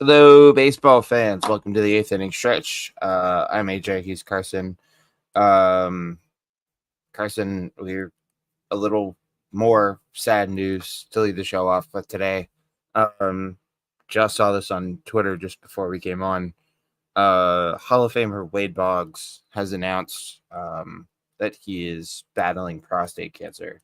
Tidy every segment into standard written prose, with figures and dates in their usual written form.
Hello, baseball fans. Welcome to the eighth inning stretch. I'm AJ. He's Carson. Carson, we're a little more sad news to lead the show off with today. Just saw this on Twitter just before we came on. Hall of Famer Wade Boggs has announced that he is battling prostate cancer.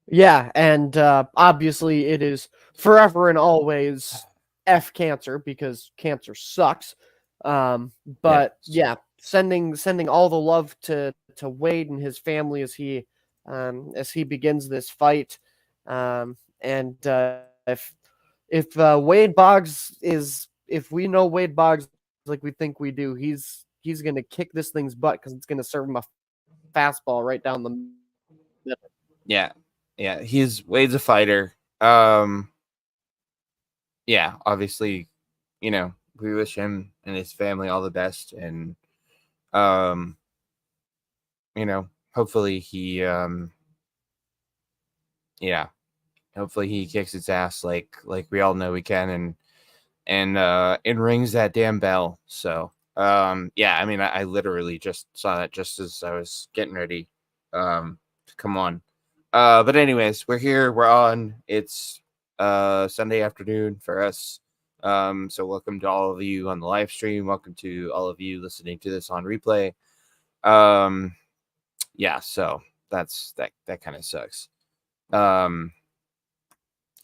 Yeah, and obviously it is forever and always F cancer because cancer sucks. But yeah, sending all the love to Wade and his family as he begins this fight. And if Wade Boggs if we know Wade Boggs like we think we do, he's gonna kick this thing's butt because it's gonna serve him a fastball right down the middle. Yeah. Wade's a fighter. Obviously, we wish him and his family all the best, and hopefully he hopefully he kicks its ass like we all know we can, and rings that damn bell. So I literally just saw that just as I was getting ready to come on. But anyways, we're here, we're on. It's Sunday afternoon for us. So welcome to all of you on the live stream. Welcome to all of you listening to this on replay. So that kind of sucks.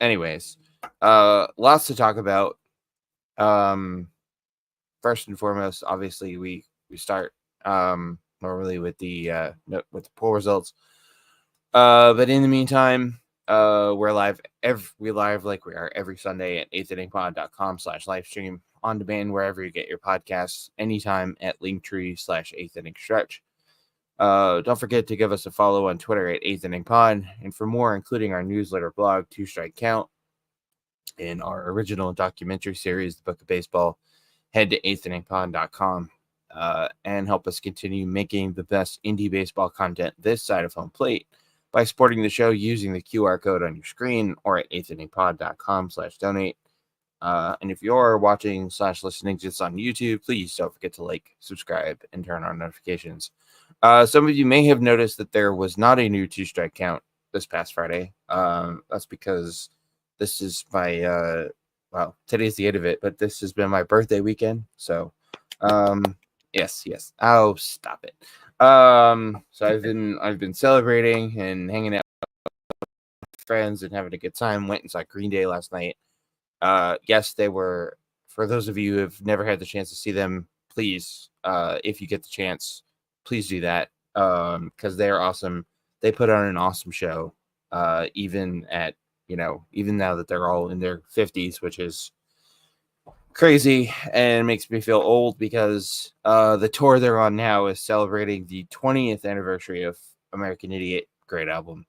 Anyways, lots to talk about. First and foremost, obviously we start normally with the poll results. But in the meantime, we're live. We live like we are every Sunday at 8thinningpod.com/livestream, on demand wherever you get your podcasts, anytime at linktree/8thinningstretch. Don't forget to give us a follow on Twitter at 8thinningpod, and for more, including our newsletter blog, Two Strike Count, in our original documentary series, The Book of Baseball, head to 8thinningpod.com. And help us continue making the best indie baseball content this side of home plate by supporting the show using the QR code on your screen or at 8thinningpod.com/donate. And if you're watching/listening to this on YouTube, please don't forget to like, subscribe, and turn on notifications. Some of you may have noticed that there was not a new two-strike count this past Friday. That's because this is my, today's the end of it, but this has been my birthday weekend. So, yes. Oh, stop it. So I've been celebrating and hanging out with friends and having a good time. Went and saw Green Day last night. Yes, they were, for those of you who have never had the chance to see them, please, if you get the chance, please do that. Because they're awesome. They put on an awesome show. Even now that they're all in their 50s, which is crazy and makes me feel old because the tour they're on now is celebrating the 20th anniversary of American Idiot. Great album.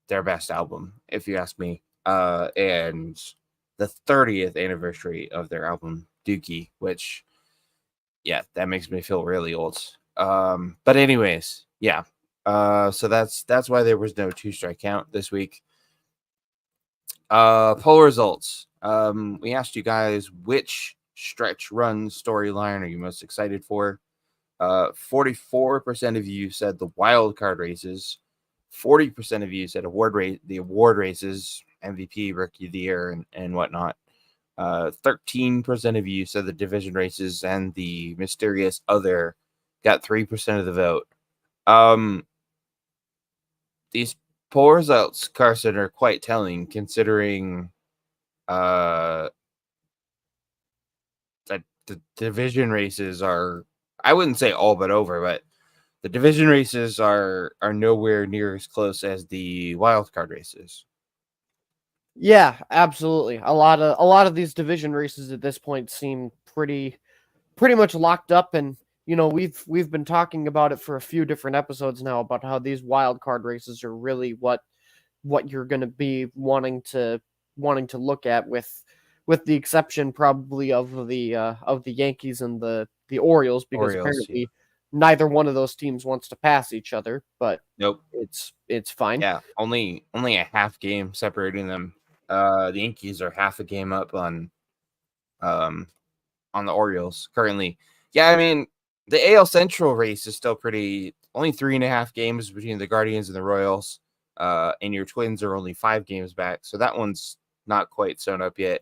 Their best album, if you ask me. And the 30th anniversary of their album Dookie, which that makes me feel really old. But anyways, so that's why there was no two-strike count this week. Poll results. We asked you guys which stretch run storyline are you most excited for. 44% of you said the wild card races. 40% of you said the award races, MVP, Rookie of the Year, and whatnot. 13% of you said the division races, and the mysterious other got 3% of the vote. These poll results, Carson, are quite telling, considering that the division races are, I wouldn't say all but over, but the division races are nowhere near as close as the wild card races. Yeah, absolutely. A lot of these division races at this point seem pretty much locked up, and we've been talking about it for a few different episodes now about how these wild card races are really what you're going to be wanting to look at, with the exception probably of the Yankees and the Orioles, because apparently neither one of those teams wants to pass each other, but Nope. it's fine. Yeah, only a half game separating them. The Yankees are half a game up um on the Orioles currently. Yeah, I mean the AL Central race is still pretty. Only 3.5 games between the Guardians and the Royals. And your Twins are only 5 games back, so that one's not quite sewn up yet.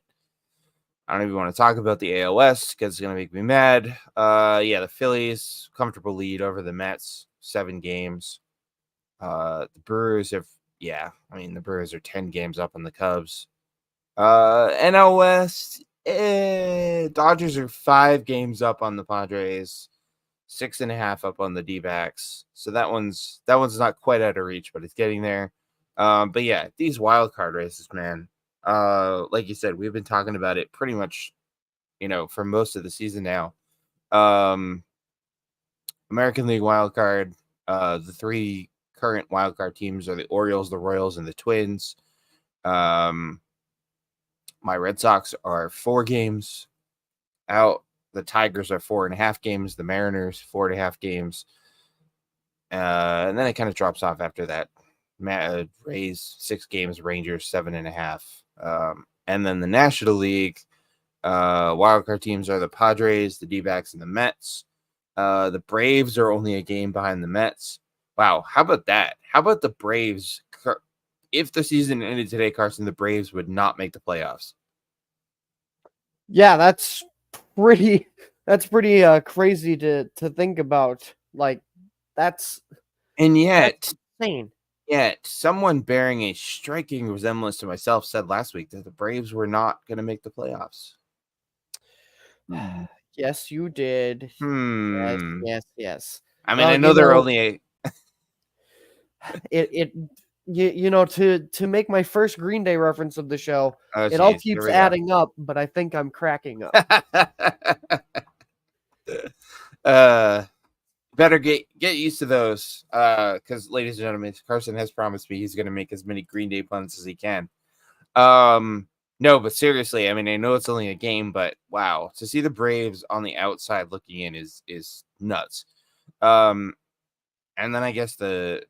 I don't even want to talk about the AL West because it's gonna make me mad. Yeah, the Phillies comfortable lead over the Mets, 7 games. The Brewers have, yeah, I mean the Brewers are 10 games up on the Cubs. NL West, Dodgers are 5 games up on the Padres, 6.5 up on the D-backs. So that one's not quite out of reach, but it's getting there. But yeah, these wild card races, man. Like you said, we've been talking about it pretty much, for most of the season now. American League wild card, the 3 current wild card teams are the Orioles, the Royals, and the Twins. My Red Sox are 4 games out. The Tigers are 4.5 games. The Mariners 4.5 games. And then it kind of drops off after that. Rays 6 games. Rangers 7.5. And then the National League wildcard teams are the Padres, the D-backs, and the Mets. The Braves are only a game behind the Mets. Wow, how about that? How about the Braves? If the season ended today, Carson, the Braves would not make the playoffs. Yeah, that's pretty crazy to think about. Like that's And yet insane. Yet, someone bearing a striking resemblance to myself said last week that the Braves were not going to make the playoffs. Yes, you did. Yes. I mean, Well, I know they're only a. to make my first Green Day reference of the show, Oh, it all geez, keeps here we go. adding up, but I think I'm cracking up. Better get used to those, because, ladies and gentlemen, Carson has promised me he's going to make as many Green Day puns as he can. No, but seriously, I mean, I know it's only a game, but wow, to see the Braves on the outside looking in is nuts. And then I guess the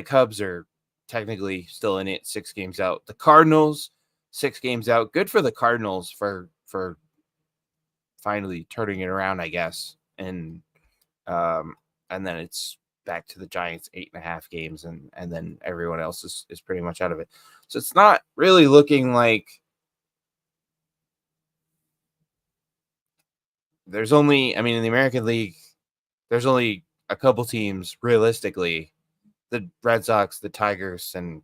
Cubs are technically still in it, 6 games out. The Cardinals, 6 games out. Good for the Cardinals for finally turning it around, I guess. And then it's back to the Giants, 8.5 games, and then everyone else is pretty much out of it. So it's not really looking like there's only, I mean, in the American League, there's only a couple teams realistically, the Red Sox, the Tigers, and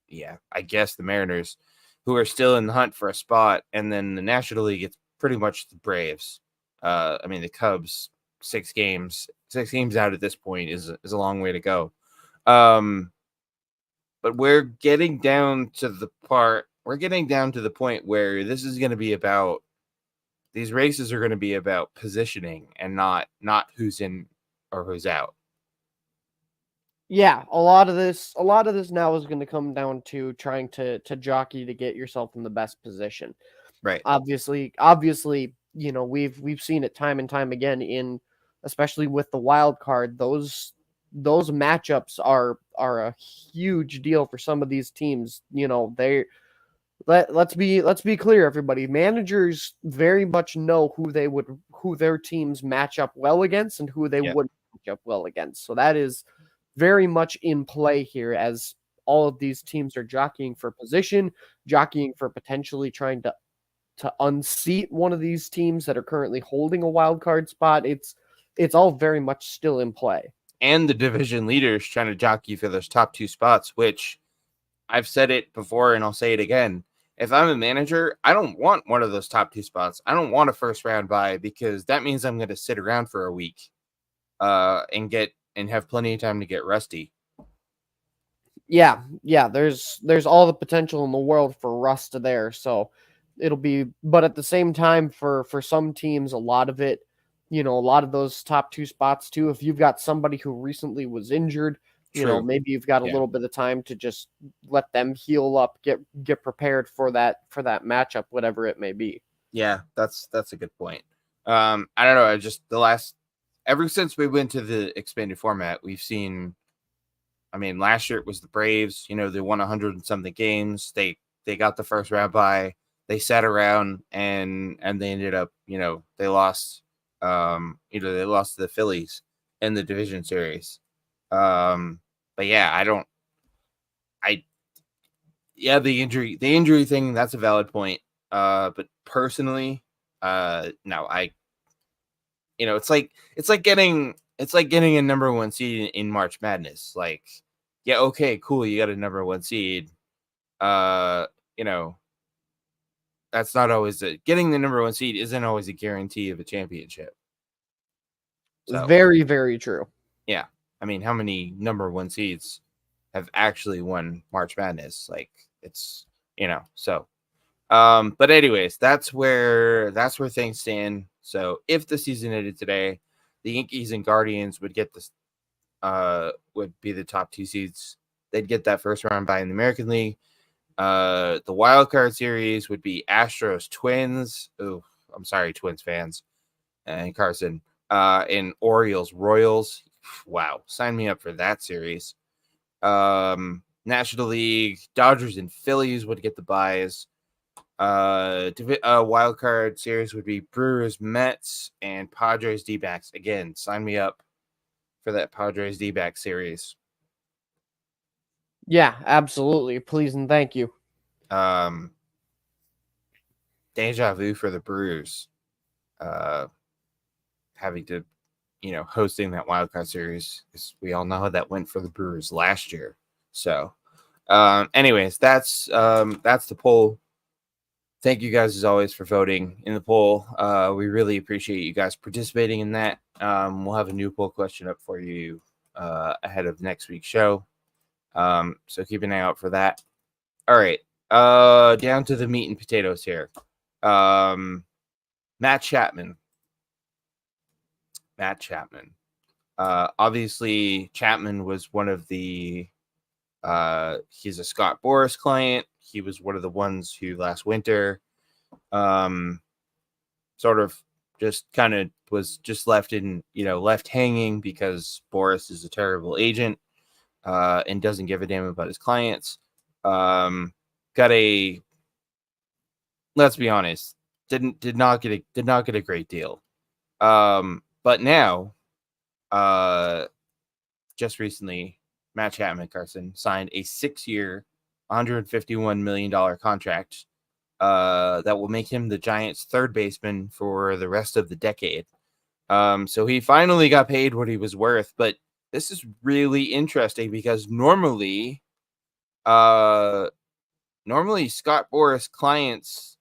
yeah, I guess the Mariners, who are still in the hunt for a spot. And then the National League, it's pretty much the Braves. I mean, the Cubs, 6 games out at this point is a long way to go. But we're getting down to the point where this is going to be about, these races are going to be about positioning and not who's in or who's out. Yeah, a lot of this now is going to come down to trying to jockey to get yourself in the best position. Right. Obviously, we've seen it time and time again especially with the wild card. Those matchups are a huge deal for some of these teams. Let's be clear, everybody. Managers very much know who their teams match up well against and who they wouldn't match up well against. So that is very much in play here as all of these teams are jockeying for position, jockeying for potentially trying to unseat one of these teams that are currently holding a wild card spot. It's all very much still in play. And the division leaders trying to jockey for those top 2 spots, which I've said it before and I'll say it again. If I'm a manager, I don't want one of those top 2 spots. I don't want a first round bye because that means I'm going to sit around for a week and have plenty of time to get rusty. Yeah, there's all the potential in the world for rust there. So it'll be, but at the same time, for some teams, a lot of it, a lot of those top 2 spots too, if you've got somebody who recently was injured, maybe you've got a little bit of time to just let them heal up, get prepared for that matchup, whatever it may be. Yeah, that's a good point. I don't know. Just the last ever since we went to the expanded format, we've seen. I mean, last year it was the Braves. You know, they won 100 and something games. They got the first round bye. They sat around and they ended up. You know, they lost. They lost to the Phillies in the division series. But yeah, the injury thing, that's a valid point. But personally, no, it's like getting a number one seed in March Madness. Like, yeah, okay, cool, you got a number one seed. You know, that's not always getting the number one seed isn't always a guarantee of a championship. So very, very true. Yeah. I mean, how many number one seeds have actually won March Madness? Like, it's, so but anyways, that's where things stand. So if the season ended today, the Yankees and Guardians would get this would be the top two seeds. They'd get that first round bye in the American League. The wild card series would be Astros Twins. Oh, I'm sorry, Twins fans and Carson. And Orioles Royals. Wow, sign me up for that series. National League, Dodgers and Phillies would get the byes. Wild card series would be Brewers, Mets, and Padres D-backs. Again, sign me up for that Padres D-back series. Yeah, absolutely. Please and thank you. Deja vu for the Brewers. Having to, hosting that wild card series, because we all know how that went for the Brewers last year. So, anyways, that's the poll. Thank you guys as always for voting in the poll. We really appreciate you guys participating in that. We'll have a new poll question up for you ahead of next week's show. So keep an eye out for that. All right. Down to the meat and potatoes here. Matt Chapman. Obviously, Chapman was one of the. He's a Scott Boras client. He was one of the ones who last winter, sort of just kind of was just left hanging because Boras is a terrible agent, and doesn't give a damn about his clients. Let's be honest, did not get a great deal. But now, just recently, Matt Chapman, Carson, signed a 6-year, $151 million contract that will make him the Giants' third baseman for the rest of the decade. So he finally got paid what he was worth. But this is really interesting because normally Scott Boras clients,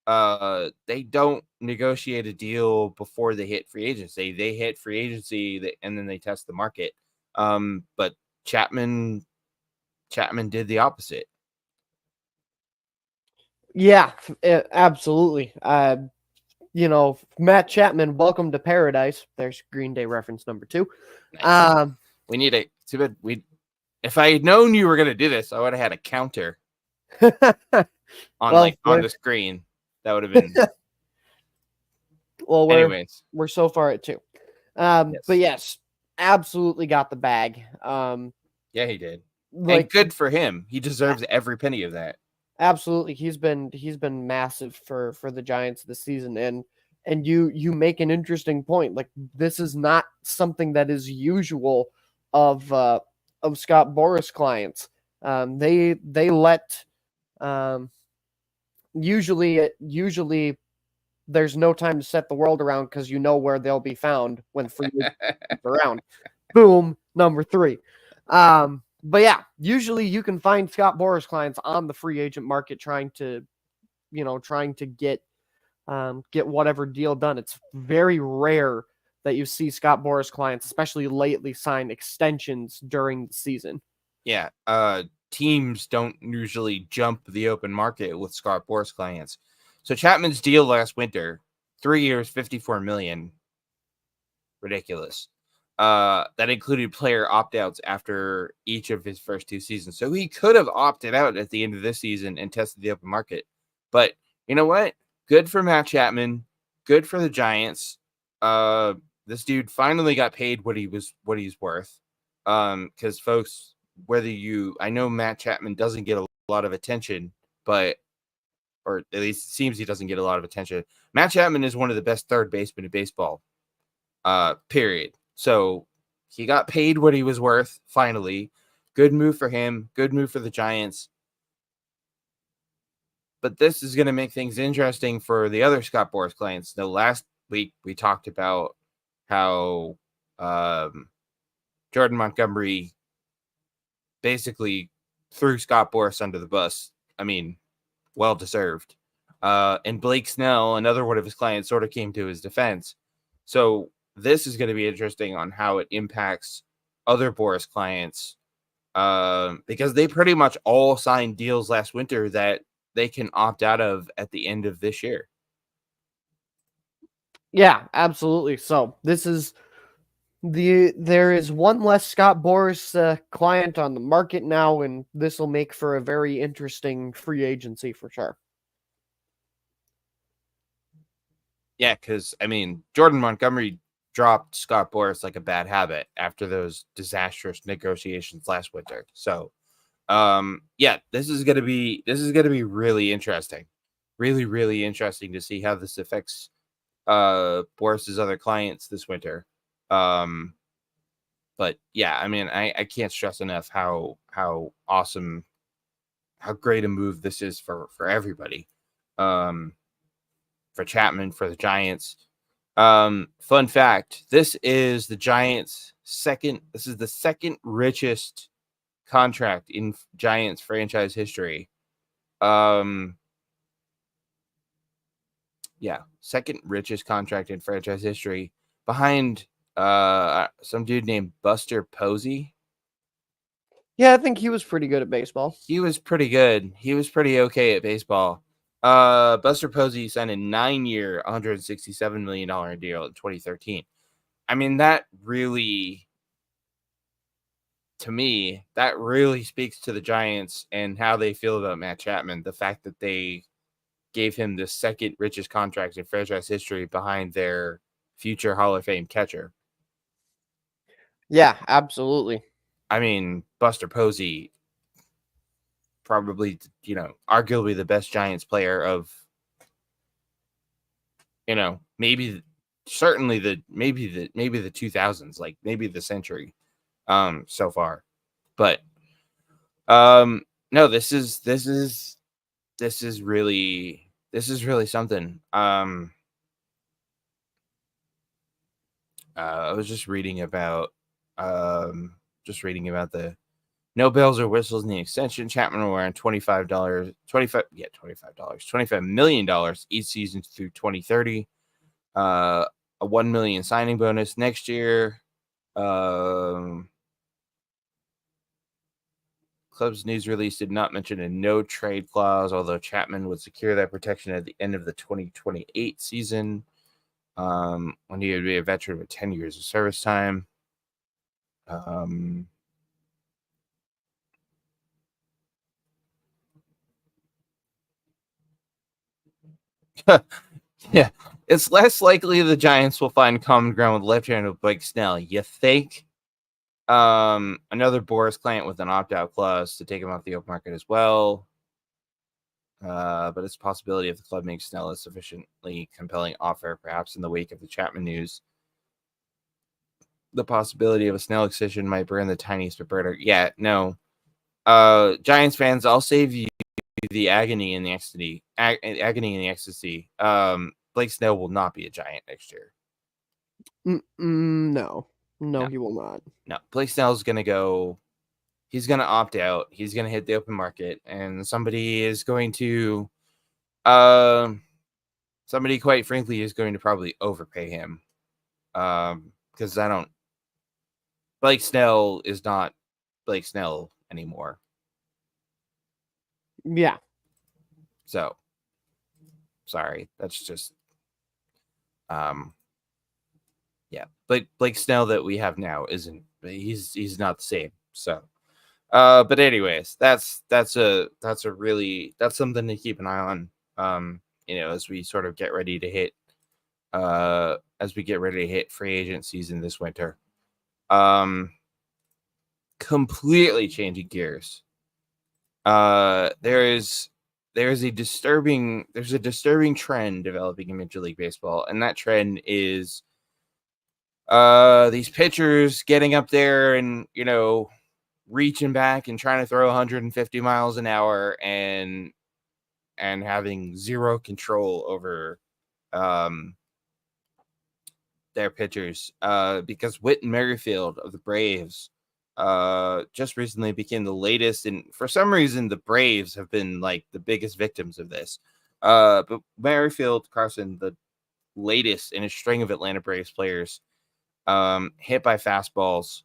they don't negotiate a deal before they hit free agency. They hit free agency and then they test the market. But Chapman did the opposite. Yeah, absolutely. Matt Chapman, welcome to paradise. There's Green Day reference number 2. Nice. We need a. Too bad if I had known you were gonna do this, I would have had a counter on the screen. That would have been. Well, anyways, we're so far at 2. Yes. But yes, absolutely got the bag. Yeah, he did. And good for him. He deserves every penny of that. Absolutely. He's been massive for the Giants this season. And you make an interesting point. Like, this is not something that is usual of Scott Boras clients. They let usually there's no time to set the world around because you know where they'll be found when free around. Boom, number 3. But yeah, usually you can find Scott Boras clients on the free agent market trying to get whatever deal done. It's very rare that you see Scott Boras clients, especially lately, sign extensions during the season. Yeah, teams don't usually jump the open market with Scott Boras clients. So Chapman's deal last winter, 3 years, $54 million. Ridiculous. That included player opt-outs after each of his first 2 seasons. So he could have opted out at the end of this season and tested the open market. But you know what? Good for Matt Chapman. Good for the Giants. this dude finally got paid what he's worth. Because folks, I know Matt Chapman doesn't get a lot of attention, but or at least it seems he doesn't get a lot of attention. Matt Chapman is one of the best third basemen in baseball. Period. So he got paid what he was worth, finally. Good move for him. Good move for the Giants. But this is going to make things interesting for the other Scott Boras clients. Now, last week we talked about how Jordan Montgomery basically threw Scott Boras under the bus. I mean, well deserved. And Blake Snell, another one of his clients, sort of came to his defense. So this is going to be interesting on how it impacts other Boras clients, because they pretty much all signed deals last winter that they can opt out of at the end of this year. Yeah, absolutely. So there is one less Scott Boras client on the market now, and this will make for a very interesting free agency for sure. Yeah, because I mean, Jordan Montgomery dropped Scott Boras like a bad habit after those disastrous negotiations last winter. So, yeah, this is gonna be really interesting, really interesting to see how this affects Boris's other clients this winter. But yeah, I mean, I can't stress enough how awesome, how great a move this is for everybody. For Chapman, for the Giants. Fun fact: this is the Giants' This is the second richest contract in Giants franchise history. Yeah, second richest contract in franchise history, behind some dude named Buster Posey. Yeah, I think he was pretty good at baseball. He was pretty good. He was pretty okay at baseball. Buster Posey signed a 9-year, $167 million deal in 2013. I mean, that really, to me, that really speaks to the Giants and how they feel about Matt Chapman. The fact that they gave him the second richest contract in franchise history behind their future Hall of Fame catcher. Yeah, absolutely. I mean, Buster Posey, probably, arguably the best Giants player of, maybe certainly maybe the 2000s, like maybe the century, so far. But no, this is really something. I was just reading about the no bells or whistles in the extension. Chapman will earn $25 million each season through 2030. A $1 million signing bonus next year. Club's news release did not mention a no trade clause, although Chapman would secure that protection at the end of the 2028 season, when he would be a veteran with 10 years of service time. Yeah, it's less likely the Giants will find common ground with left-handed Blake Snell. You think? Another Boras client with an opt-out clause to take him off the open market as well. But it's a possibility if the club makes Snell a sufficiently compelling offer, perhaps in the wake of the Chapman news. The possibility of a Snell extension might burn the tiniest bit brighter. Yeah, no. Giants fans, I'll save you the agony and the ecstasy. Blake Snell will not be a Giant next year. No, he will not. No, Blake Snell's gonna go. He's gonna opt out. He's gonna hit the open market, and somebody is going to, somebody quite frankly is going to probably overpay him, because Blake Snell is not Blake Snell anymore. Yeah. So, sorry, that's just, yeah, Blake Snell that we have now isn't. He's not the same. So, but anyways, that's something to keep an eye on. As we sort of get ready to hit as we get ready to hit free agent season this winter. Completely changing gears. There's a disturbing trend developing in Major League Baseball, and that trend is these pitchers getting up there and reaching back and trying to throw 150 miles an hour and having zero control over their pitchers. Because Whit Merrifield of the Braves just recently became the latest, and for some reason the Braves have been like the biggest victims of this. But Merrifield, Carson, the latest in a string of Atlanta Braves players, hit by fastballs.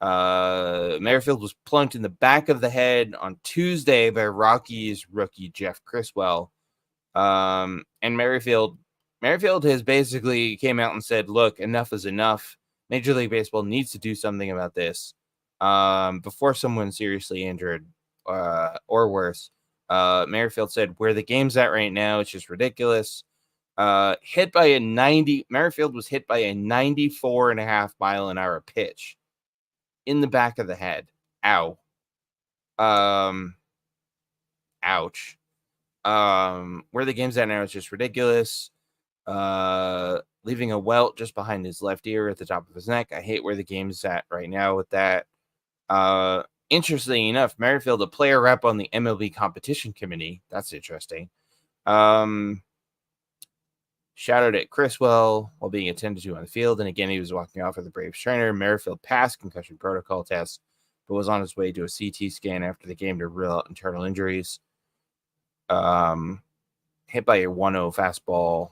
Merrifield was plunked in the back of the head on Tuesday by Rockies rookie Jeff Criswell. And Merrifield has basically came out and said, look, enough is enough. Major League Baseball needs to do something about this before someone's seriously injured or worse. Merrifield said, where the game's at right now, it's just ridiculous. Merrifield was hit by a 94.5 mile an hour pitch in the back of the head. Ow. Ouch. Where the game's at now is just ridiculous. Leaving a welt just behind his left ear at the top of his neck. I hate where the game's at right now with that. Interestingly enough, Merrifield, a player rep on the MLB competition committee. That's interesting. Shouted at Criswell while being attended to on the field, and again, he was walking off with the Braves trainer. Merrifield passed concussion protocol tests, but was on his way to a CT scan after the game to rule out internal injuries. Hit by a 1-0 fastball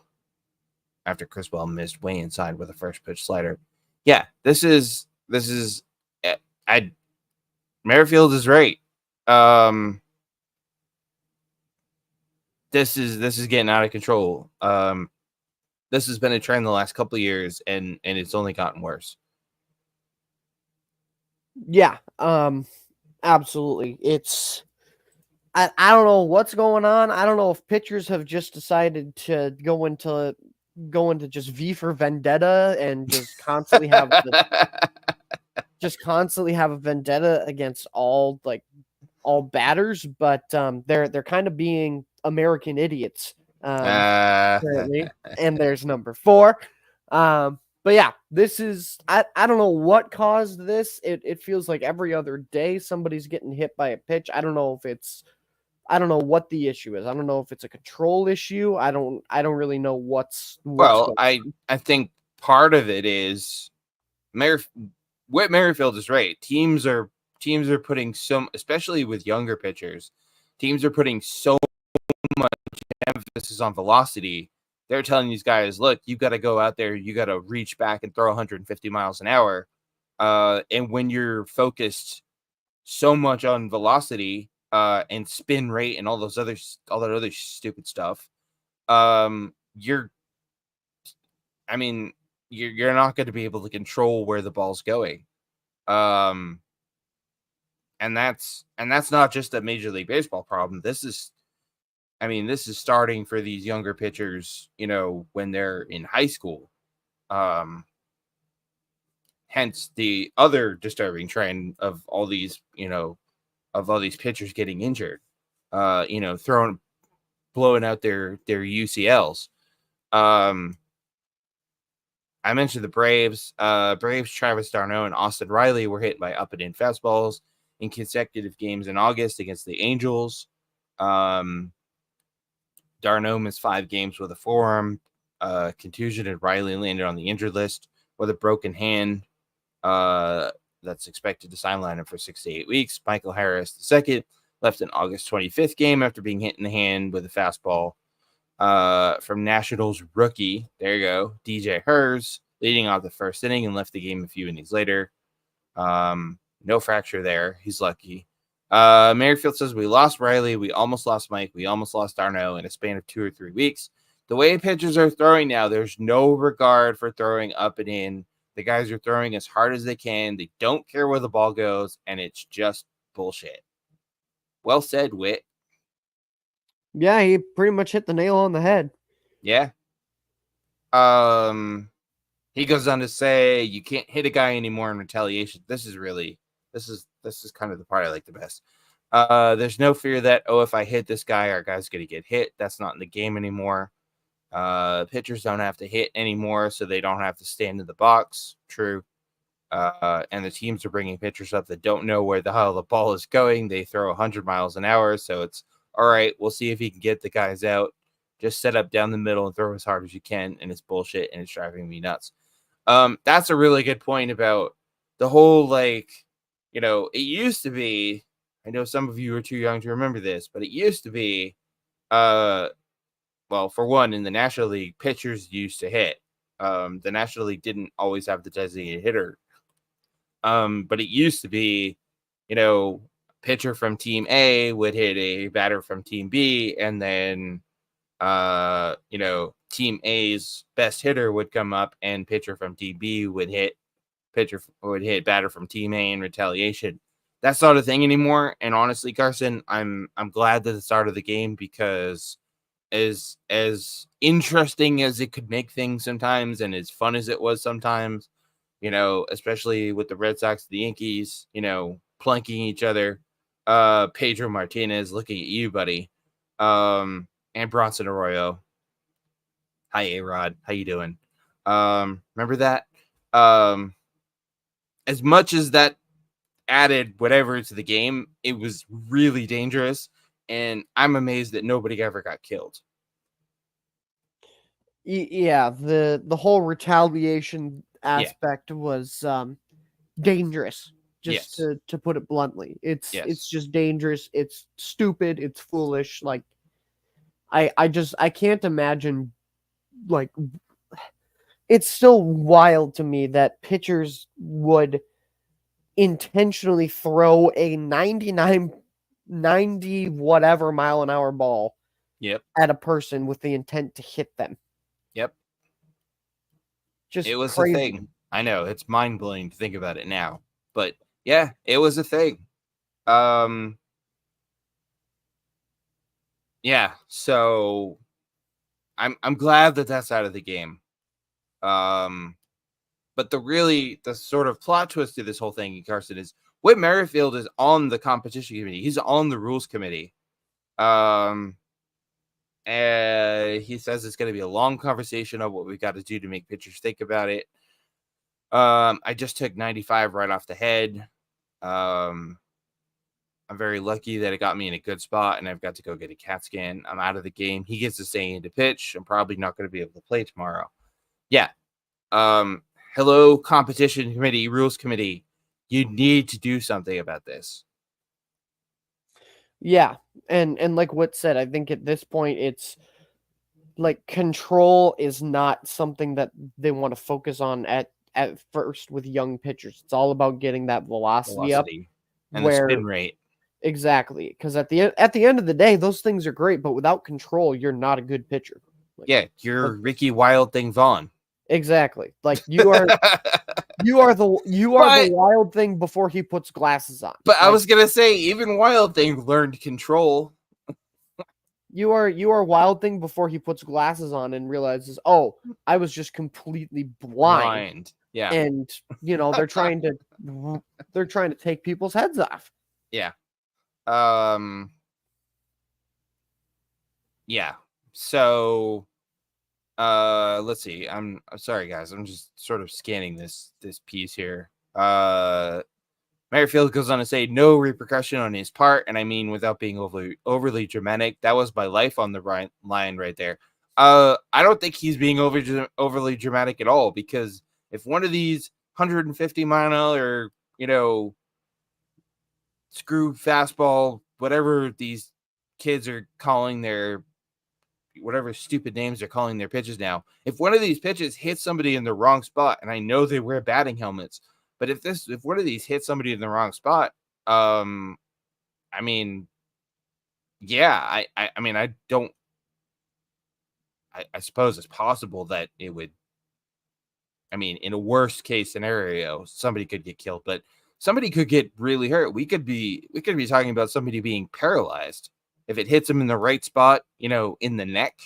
after Criswell missed way inside with a first pitch slider. Yeah, this is Merrifield is right. This is getting out of control. This has been a trend the last couple of years, and it's only gotten worse. Yeah, absolutely. It's I don't know what's going on. I don't know if pitchers have just decided to go into just V for Vendetta and just constantly have a vendetta against all batters, but they're kind of being American idiots currently. And there's number 4. But yeah, this is I don't know what caused this. It feels like every other day somebody's getting hit by a pitch. I don't know what the issue is. I don't know if it's a control issue. I don't really know what's well, going I think part of it is Whit Merrifield is right. Teams are putting especially with younger pitchers, teams are putting so much emphasis on velocity. They're telling these guys, look, you got to go out there, you got to reach back and throw 150 miles an hour. And when you're focused so much on velocity and spin rate and all that other stupid stuff, you're not going to be able to control where the ball's going. And that's not just a Major League Baseball problem. This is starting for these younger pitchers, when they're in high school. Hence the other disturbing trend of all these pitchers getting injured, blowing out their UCLs. I mentioned the Braves. Travis d'Arnaud and Austin Riley were hit by up and in fastballs in consecutive games in August against the Angels. d'Arnaud missed 5 games with a forearm contusion, and Riley landed on the injured list with a broken hand. That's expected to sideline him for 6 to 8 weeks. Michael Harris II left an August 25th game after being hit in the hand with a fastball from Nationals rookie, there you go, DJ Hers, leading off the first inning and left the game a few innings later. No fracture there. He's lucky. Merrifield says, we lost Riley. We almost lost Mike. We almost lost d'Arnaud in a span of 2 or 3 weeks. The way pitchers are throwing now, there's no regard for throwing up and in. The guys are throwing as hard as they can. They don't care where the ball goes, and it's just bullshit. Well said, Whit. Yeah, he pretty much hit the nail on the head. Yeah. He goes on to say you can't hit a guy anymore in retaliation. This is kind of the part I like the best. There's no fear that, oh, if I hit this guy, our guy's gonna get hit. That's not in the game anymore. Pitchers don't have to hit anymore, so they don't have to stand in the box. True. And the teams are bringing pitchers up that don't know where the hell the ball is going. They throw 100 miles an hour, so it's all right. We'll see if he can get the guys out. Just set up down the middle and throw as hard as you can, and it's bullshit, and it's driving me nuts. That's a really good point about the whole, like, it used to be, I know some of you are too young to remember this, but it used to be, well, for one, in the National League, pitchers used to hit. The National League didn't always have the designated hitter. But it used to be, pitcher from team A would hit a batter from team B, and then, team A's best hitter would come up, and pitcher from team B would hit batter from team A in retaliation. That's not a thing anymore. And honestly, Carson, I'm glad that it's out of the game, because as interesting as it could make things sometimes, and as fun as it was sometimes, especially with the Red Sox, the Yankees, plunking each other, Pedro Martinez, looking at you, buddy, and Bronson Arroyo. Hi, A-Rod. How you doing? Remember that? As much as that added whatever to the game, it was really dangerous, and I'm amazed that nobody ever got killed. Yeah, the whole retaliation aspect was dangerous, just to put it bluntly. It's just dangerous, it's stupid, it's foolish. Like, I can't imagine, like, it's still wild to me that pitchers would intentionally throw a 90 whatever mile an hour ball at a person with the intent to hit them. Just it was crazy. a thing. I know, it's mind-blowing to think about it now, but yeah, it was a thing. Yeah, so I'm glad that that's out of the game. But the sort of plot twist to this whole thing, Carson, is Whit Merrifield is on the competition committee. He's on the rules committee. And he says it's going to be a long conversation of what we've got to do to make pitchers think about it. I just took 95 right off the head. I'm very lucky that it got me in a good spot, and I've got to go get a CAT scan. I'm out of the game. He gets to stay in to pitch. I'm probably not going to be able to play tomorrow. Yeah. Hello, competition committee, rules committee. You need to do something about this. Yeah, and like Whit said, I think at this point it's like control is not something that they want to focus on at first with young pitchers. It's all about getting that velocity up and the spin rate. Exactly, because at the end of the day, those things are great, but without control, you're not a good pitcher. Like, you're Ricky Wild Thing Vaughn. Exactly. Like, you are the Wild Thing before he puts glasses on. But I was gonna say, even Wild Thing learned control. You are Wild Thing before he puts glasses on and realizes, oh, I was just completely blind. Yeah. And they're trying to take people's heads off. Yeah. Yeah. So let's see. I'm sorry, guys. I'm just sort of scanning this piece here. Merrifield goes on to say no repercussion on his part, and I mean without being overly dramatic. That was my life on the line right there. I don't think he's being overly dramatic at all, because if one of these 150 mile an hour, screw fastball, whatever these kids are calling their, whatever stupid names they're calling their pitches now, if one of these pitches hits somebody in the wrong spot, and I know they wear batting helmets, but if one of these hits somebody in the wrong spot, I mean, yeah, I suppose it's possible that it would, in a worst case scenario, somebody could get killed, but somebody could get really hurt. We could be talking about somebody being paralyzed if it hits them in the right spot, in the neck.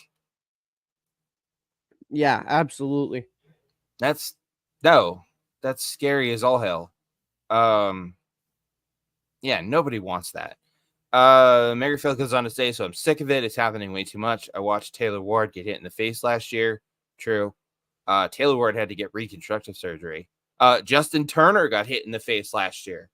Yeah, absolutely. That's scary as all hell. Yeah, nobody wants that. Merrifield goes on to say, so I'm sick of it. It's happening way too much. I watched Taylor Ward get hit in the face last year. True. Taylor Ward had to get reconstructive surgery. Justin Turner got hit in the face last year.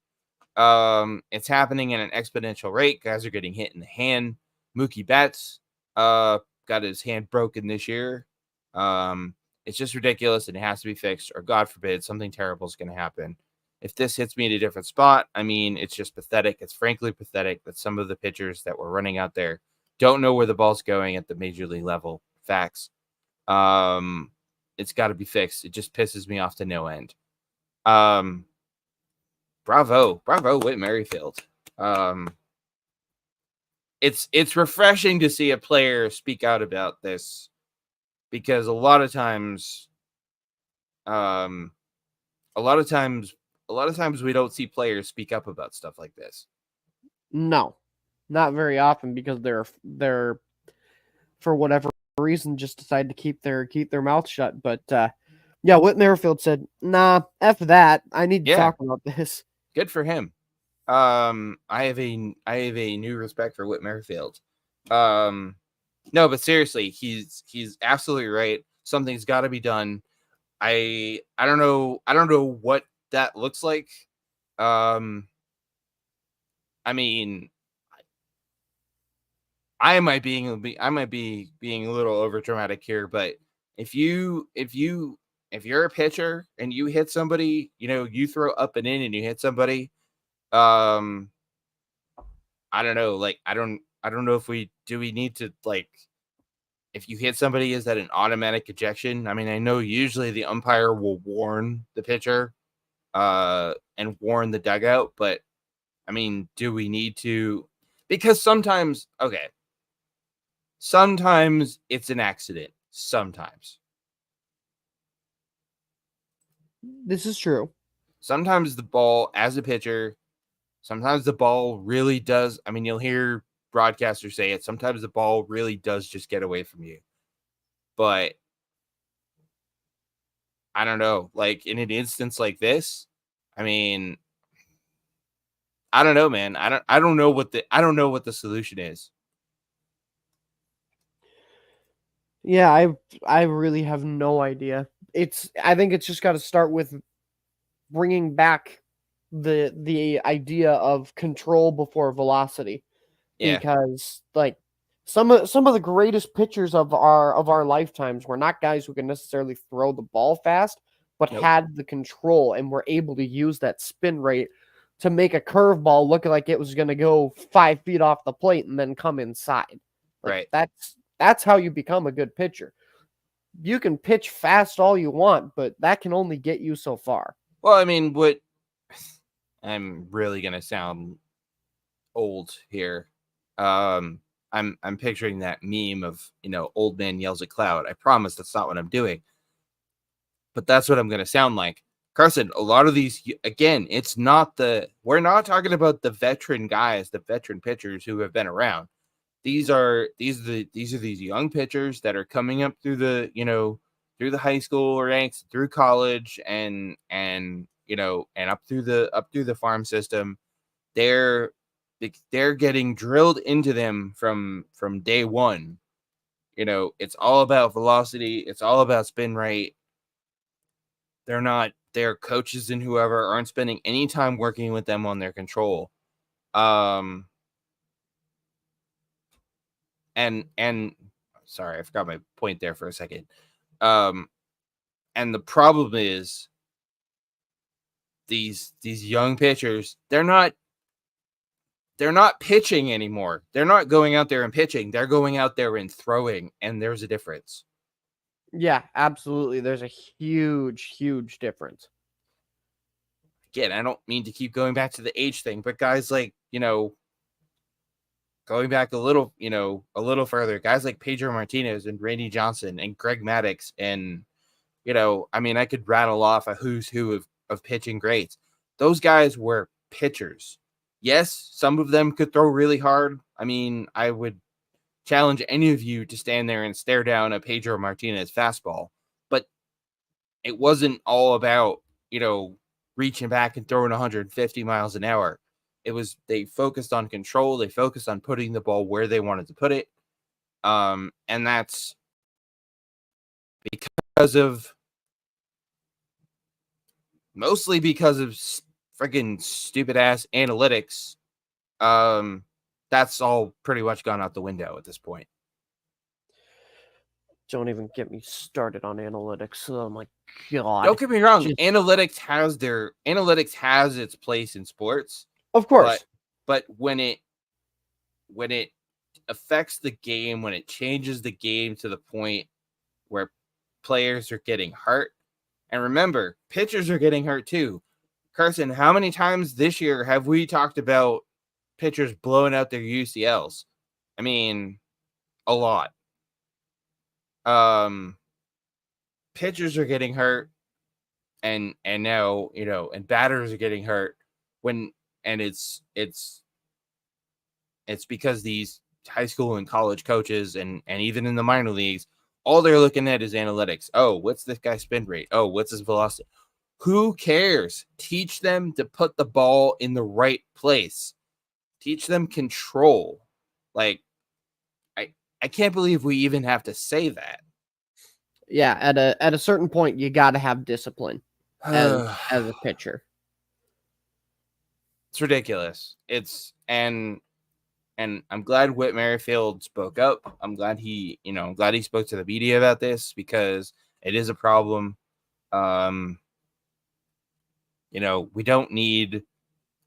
It's happening at an exponential rate. Guys are getting hit in the hand. Mookie Betts got his hand broken this year. It's just ridiculous and it has to be fixed, or God forbid, something terrible is going to happen. If this hits me at a different spot, I mean, it's just pathetic. It's frankly pathetic that some of the pitchers that were running out there don't know where the ball's going at the major league level. Facts. It's got to be fixed. It just pisses me off to no end. Bravo, Whit Merrifield. It's refreshing to see a player speak out about this, because a lot of times we don't see players speak up about stuff like this. No, not very often, because they're for whatever reason just decide to keep their mouth shut. But yeah, Whit Merrifield said, "Nah, f that. I need to talk about this." Good for him. I have a new respect for Whit Merrifield. No, but seriously, he's absolutely right. Something's got to be done. I don't know what that looks like. I mean, I might be being a little over dramatic here, but if you're a pitcher and you hit somebody, you throw up and in and you hit somebody, I don't know, like I don't know if we need to, like, if you hit somebody, is that an automatic ejection? I mean, I know usually the umpire will warn the pitcher and warn the dugout, but I mean, do we need to? Because sometimes it's an accident. Sometimes. This is true. Sometimes the ball, as a pitcher, sometimes the ball really does. I mean, you'll hear broadcasters say it. Sometimes the ball really does just get away from you. But I don't know. Like, in an instance like this, I mean, I don't know, man. I don't know what the solution is. Yeah, I really have no idea. I think it's just got to start with bringing back the idea of control before velocity, Yeah. because like some of the greatest pitchers of our lifetimes were not guys who could necessarily throw the ball fast, but Nope. had the control and were able to use that spin rate to make a curveball look like it was going to go 5 feet off the plate and then come inside. Like, Right. that's how you become a good pitcher. You can pitch fast all you want, but that can only get you so far. Well, I mean, I'm really gonna sound old here. I'm picturing that meme of, old man yells at cloud. I promise that's not what I'm doing, but that's what I'm gonna sound like. Carson, a lot of these, again, we're not talking about the veteran guys, the veteran pitchers who have been around. These are these young pitchers that are coming up through the high school ranks, through college, and up through the farm system. They're getting drilled into them from day one. It's all about velocity. It's all about spin rate. Their coaches and whoever aren't spending any time working with them on their control. And sorry, I forgot my point there for a second. And the problem is these young pitchers, they're not pitching anymore. They're not going out there and pitching. They're going out there and throwing, and there's a difference. Yeah, absolutely. There's a huge difference. Again, I don't mean to keep going back to the age thing, but guys like, going back a little further, guys like Pedro Martinez and Randy Johnson and Greg Maddux, and I mean, I could rattle off a who's who of pitching greats. Those guys were pitchers. Yes, some of them could throw really hard. I mean, I would challenge any of you to stand there and stare down a Pedro Martinez fastball. But it wasn't all about, reaching back and throwing 150 miles an hour. They focused on control. They focused on putting the ball where they wanted to put it. And that's mostly because of freaking stupid ass analytics. That's all pretty much gone out the window at this point. Don't even get me started on analytics. Oh my god! Don't get me wrong. Analytics has its place in sports, of course. But when it affects the game, when it changes the game to the point where players are getting hurt, and remember, pitchers are getting hurt too. Carson, how many times this year have we talked about pitchers blowing out their UCLs? I mean, a lot. Pitchers are getting hurt, and now, and batters are getting hurt and it's because these high school and college coaches and even in the minor leagues, all they're looking at is analytics. Oh, what's this guy's spin rate? Oh, what's his velocity? Who cares? Teach them to put the ball in the right place. Teach them control. Like, I can't believe we even have to say that. Yeah, at a certain point, you got to have discipline as a pitcher. It's ridiculous. And I'm glad Whit Merrifield spoke up. I'm glad he spoke to the media about this, because it is a problem. We don't need,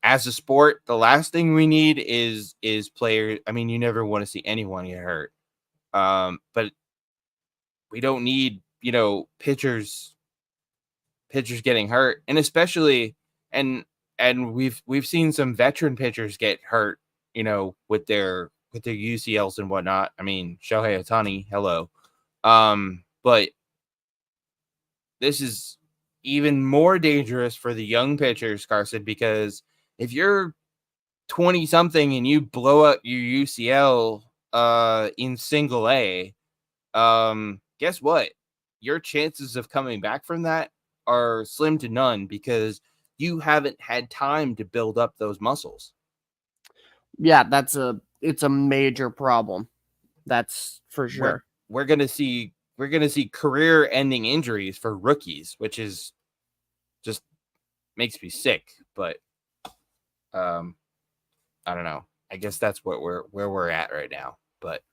as a sport, the last thing we need is players. I mean, you never want to see anyone get hurt. But we don't need, pitchers getting hurt, and especially and we've seen some veteran pitchers get hurt, with their UCLs and whatnot. I mean, Shohei Ohtani, hello. But this is even more dangerous for the young pitchers, Carson, because if you're 20 something and you blow up your UCL in single A, guess what? Your chances of coming back from that are slim to none, because you haven't had time to build up those muscles. Yeah, it's a major problem. That's for sure. We're gonna see career-ending injuries for rookies, which is just makes me sick. But I don't know. I guess that's where we're at right now. But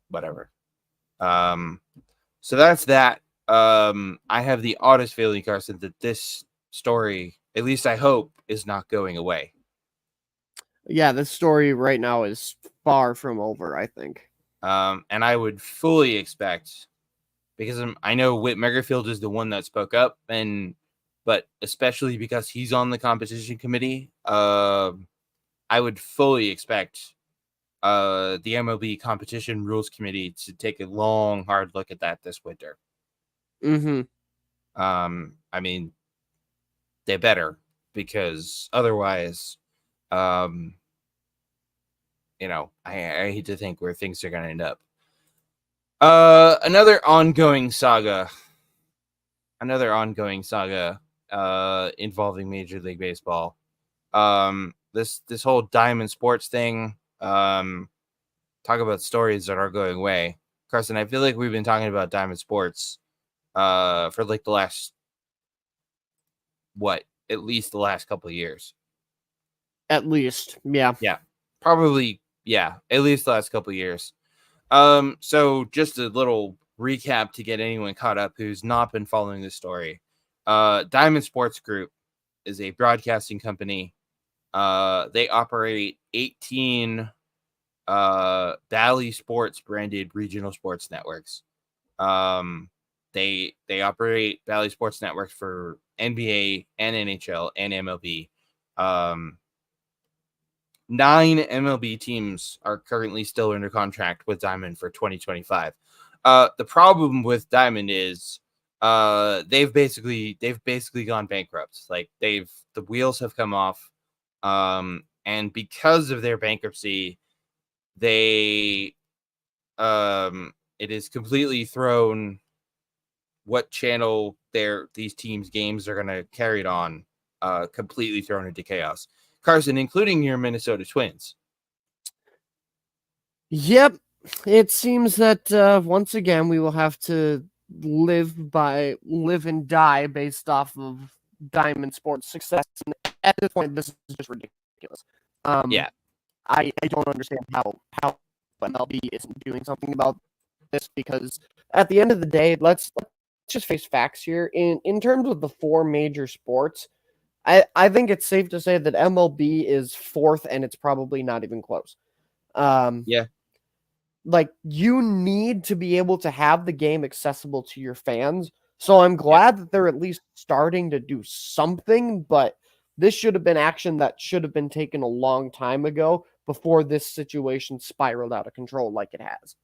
whatever. So that's that. I have the oddest feeling, Carson, that this story, at least I hope, is not going away. Yeah, this story right now is far from over, I think. And I would fully expect, because I know Whit Merrifield is the one that spoke up, but especially because he's on the competition committee, I would fully expect the MLB competition rules committee to take a long, hard look at that this winter. Mm-hmm. I mean, they better, because otherwise, I hate to think where things are going to end up. Another ongoing saga involving Major League Baseball. This whole Diamond Sports thing. Talk about stories that are going away. Carson, I feel like we've been talking about Diamond Sports for like the last, at least the last couple of years. At least, yeah. Yeah, probably, yeah, at least the last couple of years. So just a little recap to get anyone caught up who's not been following this story. Diamond Sports Group is a broadcasting company. They operate 18 Bally Sports branded regional sports networks. They operate Bally Sports Networks for NBA and NHL and MLB. 9 MLB teams are currently still under contract with Diamond for 2025. The problem with Diamond is they've basically gone bankrupt. Like the wheels have come off. and because of their bankruptcy, they it is completely thrown what channel these teams' games are going to carry it on, completely thrown into chaos. Carson, including your Minnesota Twins. Yep, it seems that once again we will have to live and die based off of Diamond Sports' success. And at this point, this is just ridiculous. Yeah. I don't understand how MLB isn't doing something about this, because at the end of the day, let's just face facts here. In terms of the four major sports, I think it's safe to say that MLB is fourth, and it's probably not even close. Yeah. Like, you need to be able to have the game accessible to your fans. So I'm glad that they're at least starting to do something, but this should have been action that should have been taken a long time ago before this situation spiraled out of control like it has.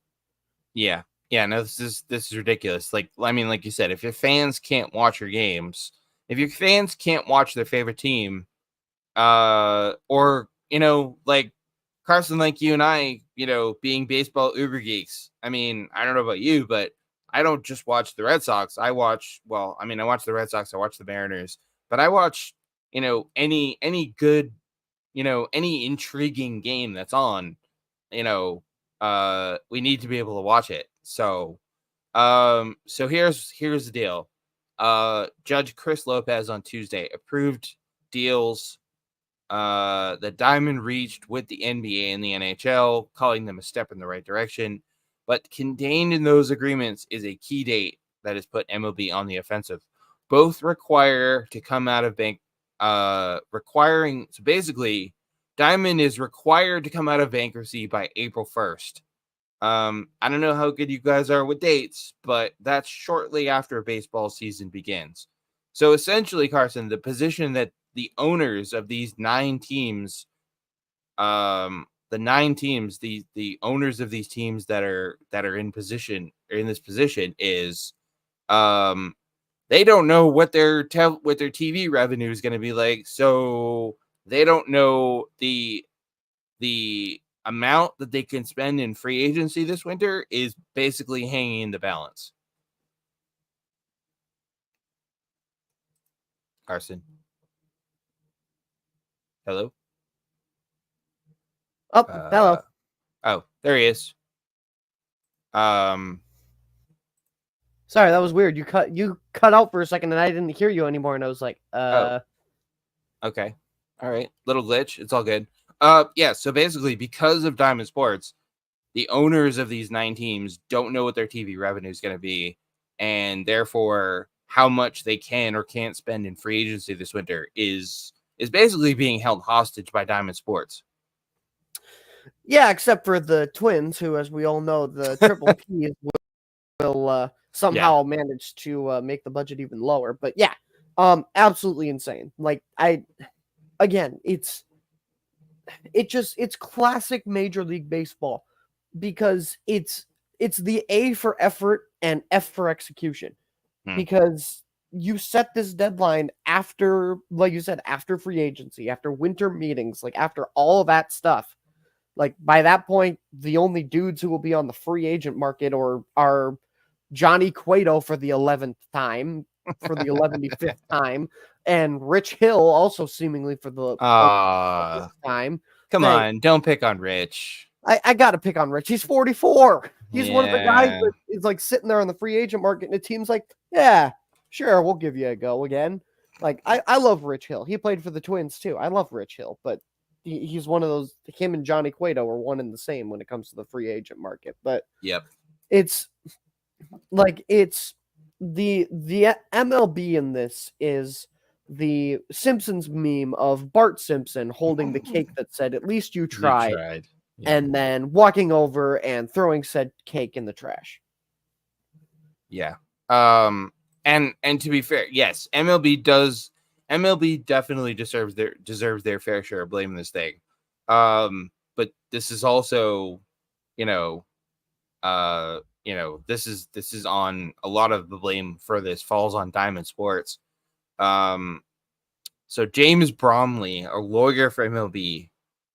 Yeah. Yeah, no, this is ridiculous. Like, I mean, like you said, if your fans can't watch your games, if your fans can't watch their favorite team, or, like Carson, like you and I, being baseball uber geeks. I mean, I don't know about you, but I don't just watch the Red Sox. I watch the Red Sox, I watch the Mariners, but I watch, any good, any intriguing game that's on, we need to be able to watch it. So here's the deal. Judge Chris Lopez on Tuesday approved deals that Diamond reached with the NBA and the NHL, calling them a step in the right direction. But contained in those agreements is a key date that has put MLB on the offensive. Both require to come out of so basically, Diamond is required to come out of bankruptcy by April 1st. I don't know how good you guys are with dates, but that's shortly after baseball season begins. So essentially, Carson, the position that the owners of these 9 teams, the owners of these teams that are in this position is, they don't know what their TV revenue is going to be like. So they don't know the amount that they can spend in free agency this winter is basically hanging in the balance. Carson. Hello? Oh, hello. Oh, there he is. Sorry, that was weird. You cut out for a second and I didn't hear you anymore, and I was like, Oh. Okay. All right. Little glitch. It's all good. Yeah, so basically, because of Diamond Sports, the owners of these 9 teams don't know what their TV revenue is going to be, and therefore how much they can or can't spend in free agency this winter is basically being held hostage by Diamond Sports. Yeah, except for the Twins, who, as we all know, the Triple P's will somehow manage to make the budget even lower. But yeah, absolutely insane. Like, it's classic Major League Baseball, because it's the A for effort and F for execution. Because you set this deadline after, like you said, after free agency, after winter meetings, like after all of that stuff. Like, by that point, the only dudes who will be on the free agent market are Johnny Cueto for the 11th time, for the 11th time, and Rich Hill also seemingly for the 11th time. Come on, don't pick on Rich. I got to pick on Rich. He's 44. He's one of the guys that is like sitting there on the free agent market, and the team's like, yeah, sure, we'll give you a go again. Like, I love Rich Hill. He played for the Twins too. I love Rich Hill, but he's one of those. Him and Johnny Cueto are one and the same when it comes to the free agent market. But it's like, it's the MLB in this is the Simpsons meme of Bart Simpson holding the cake that said, "At least you tried." Yeah. And then walking over and throwing said cake in the trash. Yeah. And to be fair, yes, MLB definitely deserves their fair share of blame in this thing. But this is also, this is on a lot of the blame for this falls on Diamond Sports. So James Bromley, a lawyer for MLB,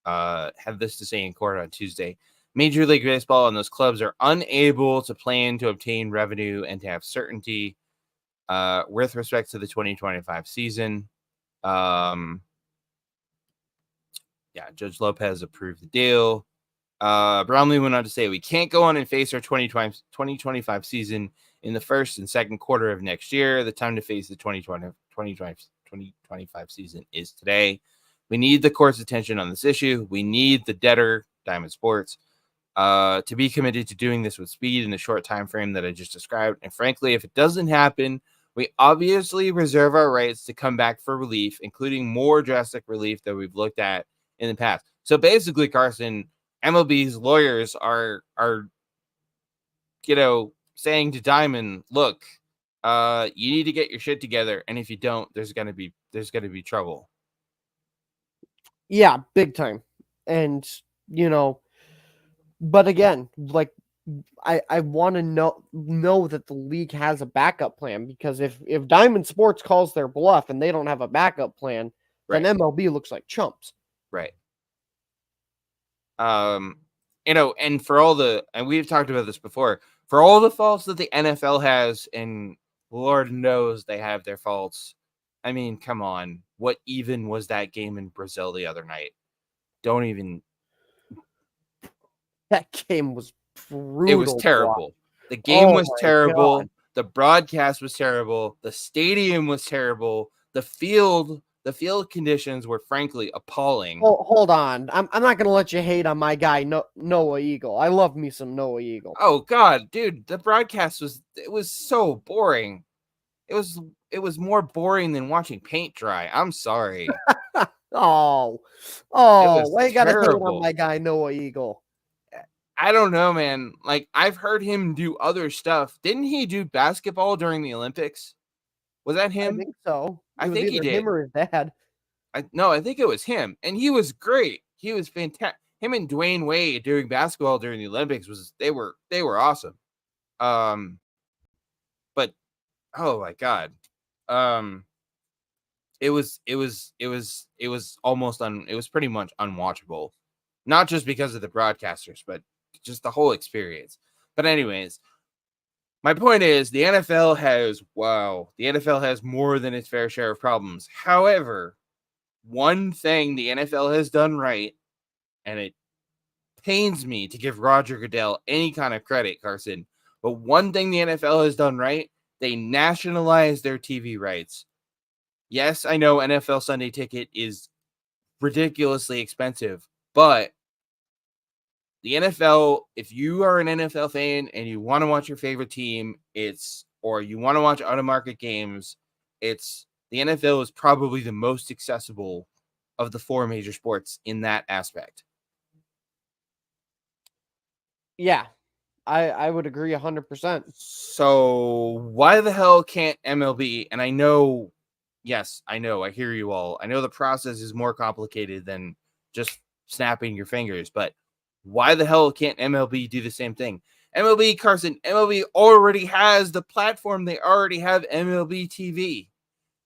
had this to say in court on Tuesday. Major League Baseball and those clubs are unable to plan to obtain revenue and to have certainty with respect to the 2025 season. Judge Lopez approved the deal. Bromley went on to say, we can't go on and face our 2025 season in the first and second quarter of next year. The time to face the 2025 season is today. We need the court's attention on this issue. We need the debtor, Diamond Sports, to be committed to doing this with speed in the short time frame that I just described. And frankly, if it doesn't happen, we obviously reserve our rights to come back for relief, including more drastic relief that we've looked at in the past. So basically, Carson, MLB's lawyers are saying to Diamond, look, you need to get your shit together, and if you don't, there's gonna be trouble. Yeah, big time. And but again, like I want to know that the league has a backup plan, because if Diamond Sports calls their bluff and they don't have a backup plan, then MLB looks like chumps. Right. And for all and we've talked about this before, for all the faults that the NFL has, and Lord knows they have their faults. I mean, come on. What even was that game in Brazil the other night? Don't even. That game was brutal. It was terrible. The game was terrible. God. The broadcast was terrible. The stadium was terrible. The field conditions were frankly appalling. Hold on. I'm not going to let you hate on my guy, Noah Eagle. I love me some Noah Eagle. Oh God, dude, the broadcast was so boring. It was more boring than watching paint dry. I'm sorry. Why you got to hate on my guy, Noah Eagle? I don't know, man. Like, I've heard him do other stuff. Didn't he do basketball during the Olympics? Was that him? I think so. I think he did. Him or his dad. I think it was him, and he was great. He was fantastic. Him and Dwayne Wade doing basketball during the Olympics they were awesome. But oh my God, it was pretty much unwatchable, not just because of the broadcasters, but just the whole experience. But anyways, my point is the NFL has more than its fair share of problems. However, one thing the NFL has done right, and it pains me to give Roger Goodell any kind of credit, Carson, but one thing the NFL has done right, they nationalized their TV rights. Yes, I know NFL Sunday Ticket is ridiculously expensive, but the NFL, if you are an NFL fan and you want to watch your favorite team, or you want to watch out-of-market games, the NFL is probably the most accessible of the four major sports in that aspect. Yeah, I would agree 100%. So why the hell can't MLB? And I know, yes, I know, I hear you all. I know the process is more complicated than just snapping your fingers, but why the hell can't MLB do the same thing? MLB, Carson, MLB already has the platform. They already have MLB TV.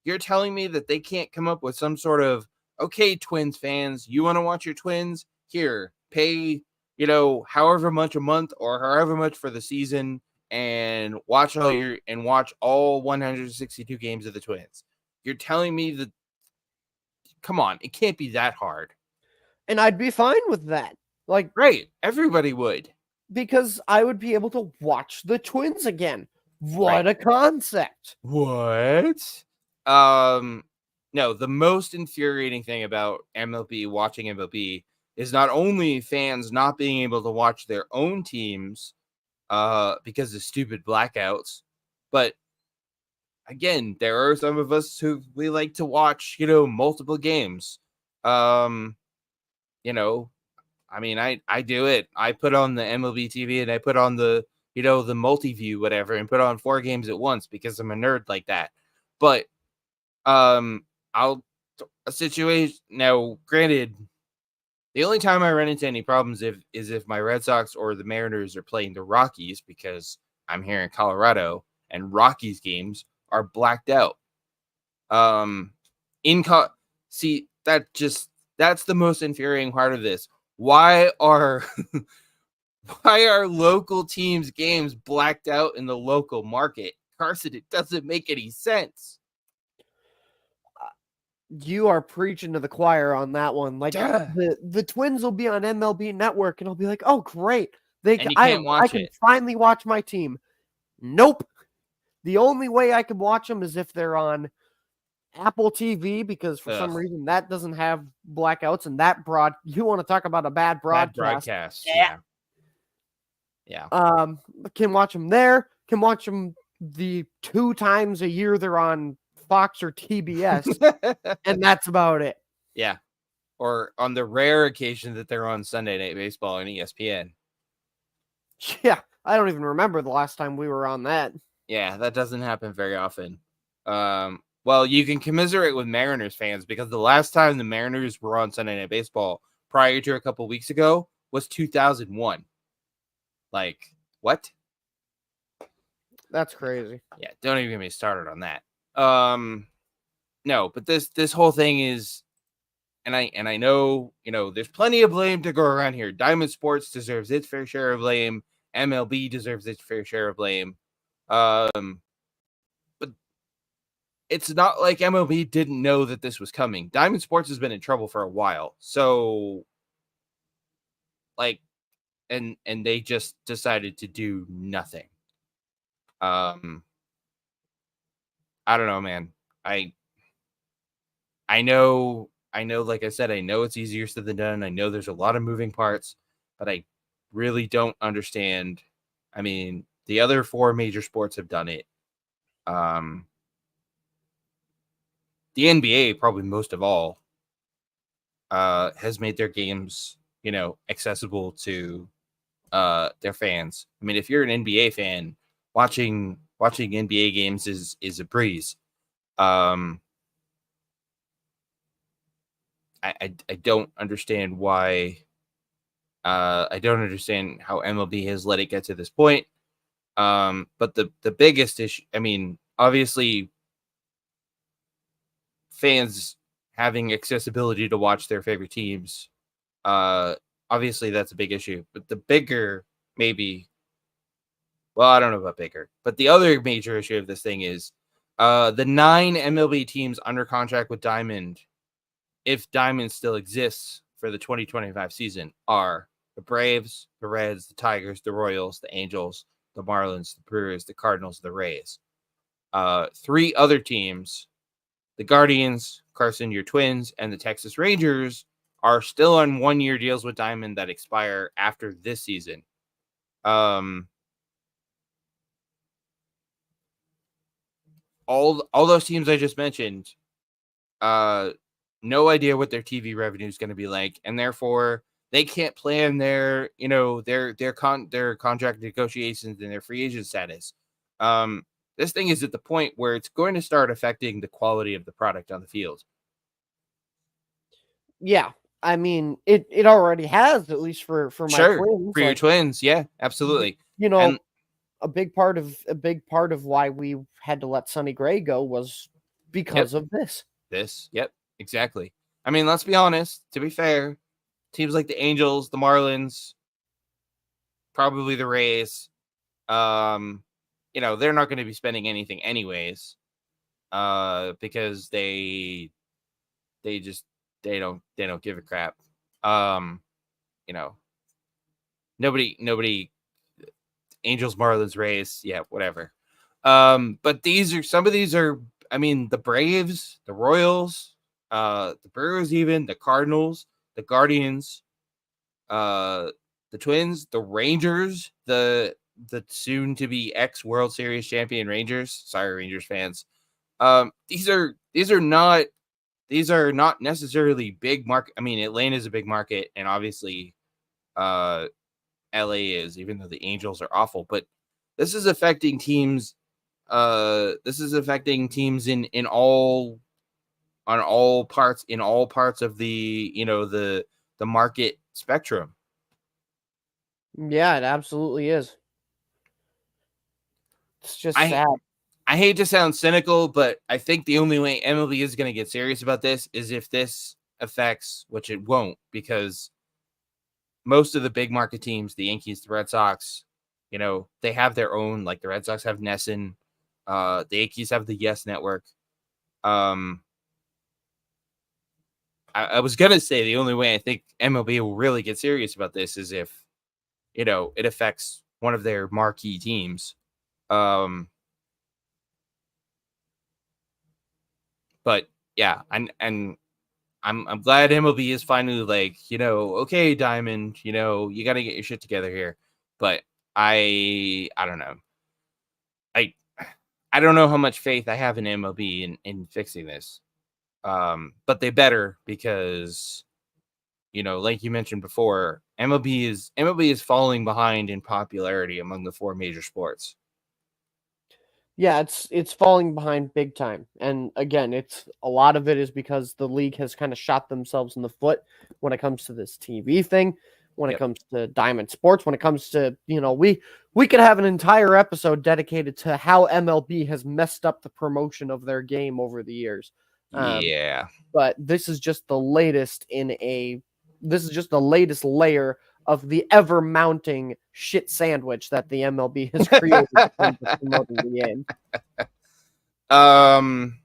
You're telling me that they can't come up with some sort of, okay, Twins fans, you want to watch your Twins? Here, pay, however much a month or however much for the season, and watch all 162 games of the Twins. You're telling me that, come on, it can't be that hard. And I'd be fine with that. Like, right, everybody would. Because I would be able to watch the Twins again. What a concept. What? No, the most infuriating thing about watching MLB is not only fans not being able to watch their own teams because of stupid blackouts, but again, there are some of us who we like to watch, multiple games. I mean, I do it. I put on the MLB TV and I put on the, the multi-view, whatever, and put on 4 games at once because I'm a nerd like that. But a situation now, granted, the only time I run into any problems is if my Red Sox or the Mariners are playing the Rockies, because I'm here in Colorado and Rockies games are blacked out. See, that just That's the most infuriating part of this. Why are local teams' games blacked out in the local market? Carson, it doesn't make any sense. You are preaching to the choir on that one. Like Duh. the Twins will be on MLB Network, and I'll be like, oh great, And you can't I watch can it. finally watch my team. Nope. The only way I can watch them is if they're on Apple TV, because for some reason that doesn't have blackouts, and you want to talk about a bad broadcast. Bad broadcast. Yeah. Can watch them there, can watch them the 2 times a year they're on Fox or TBS, and that's about it. Yeah. Or on the rare occasion that they're on Sunday Night Baseball on ESPN. Yeah, I don't even remember the last time we were on that. Yeah, that doesn't happen very often. Well, you can commiserate with Mariners fans, because the last time the Mariners were on Sunday Night Baseball prior to a couple weeks ago was 2001. Like, what? That's crazy. Yeah, don't even get me started on that. No, but this whole thing is, and I know, there's plenty of blame to go around here. Diamond Sports deserves its fair share of blame. MLB deserves its fair share of blame. But it's not like MLB didn't know that this was coming. Diamond Sports has been in trouble for a while. So, like, and they just decided to do nothing. I don't know, man. I know, like I said, I know it's easier said than done. I know there's a lot of moving parts, but I really don't understand. I mean, the other 4 major sports have done it. The NBA, probably most of all, has made their games, accessible to their fans. I mean, if you're an NBA fan, watching NBA games is a breeze. I don't understand why. I don't understand how MLB has let it get to this point. But the biggest issue, I mean, obviously, fans having accessibility to watch their favorite teams, obviously that's a big issue. But the bigger, maybe, well, I don't know about bigger, but the other major issue of this thing is the 9 MLB teams under contract with Diamond, if Diamond still exists for the 2025 season, are the Braves, the Reds, the Tigers, the Royals, the Angels, the Marlins, the Brewers, the Cardinals, the Rays. 3 other teams, the Guardians, Carson, your Twins, and the Texas Rangers, are still on 1-year deals with Diamond that expire after this season. All those teams I just mentioned, no idea what their TV revenue is going to be like, and therefore they can't plan their contract negotiations and their free agent status. This thing is at the point where it's going to start affecting the quality of the product on the field. Yeah, I mean, it already has, at least for my Twins. For your Twins, yeah, absolutely. And a big part of why we had to let Sonny Gray go was because of this. Yep, exactly. I mean, let's be honest. To be fair, teams like the Angels, the Marlins, probably the Rays, they're not going to be spending anything anyways, because they don't give a crap. Nobody, Angels, Marlins, Rays, yeah, whatever. But some of these are, I mean, the Braves, the Royals, the Brewers, even the Cardinals, the Guardians, the Twins, the Rangers, the soon to be ex World Series champion Rangers. Sorry, Rangers fans. These are not necessarily big market. I mean, Atlanta is a big market, and obviously, LA is, even though the Angels are awful. But this is affecting teams. This is affecting teams in all parts of the the market spectrum. Yeah, it absolutely is. It's just sad. I hate to sound cynical, but I think the only way MLB is going to get serious about this is if this affects, which it won't, because most of the big market teams, the Yankees, the Red Sox, they have their own, like the Red Sox have NESN, the Yankees have the Yes Network. I was going to say the only way I think MLB will really get serious about this is if, it affects one of their marquee teams. But yeah, and I'm glad MLB is finally like, okay, Diamond, you got to get your shit together here. But I don't know. I don't know how much faith I have in MLB in fixing this. But they better, because, like you mentioned before, MLB is falling behind in popularity among the 4 major sports. Yeah, it's falling behind big time. And again, it's a lot of it is because the league has kind of shot themselves in the foot when it comes to this TV thing, when it comes to Diamond Sports, when it comes to, we could have an entire episode dedicated to how MLB has messed up the promotion of their game over the years. Yeah. But this is just the latest layer of the ever mounting shit sandwich that the MLB has created in terms of promoting the game.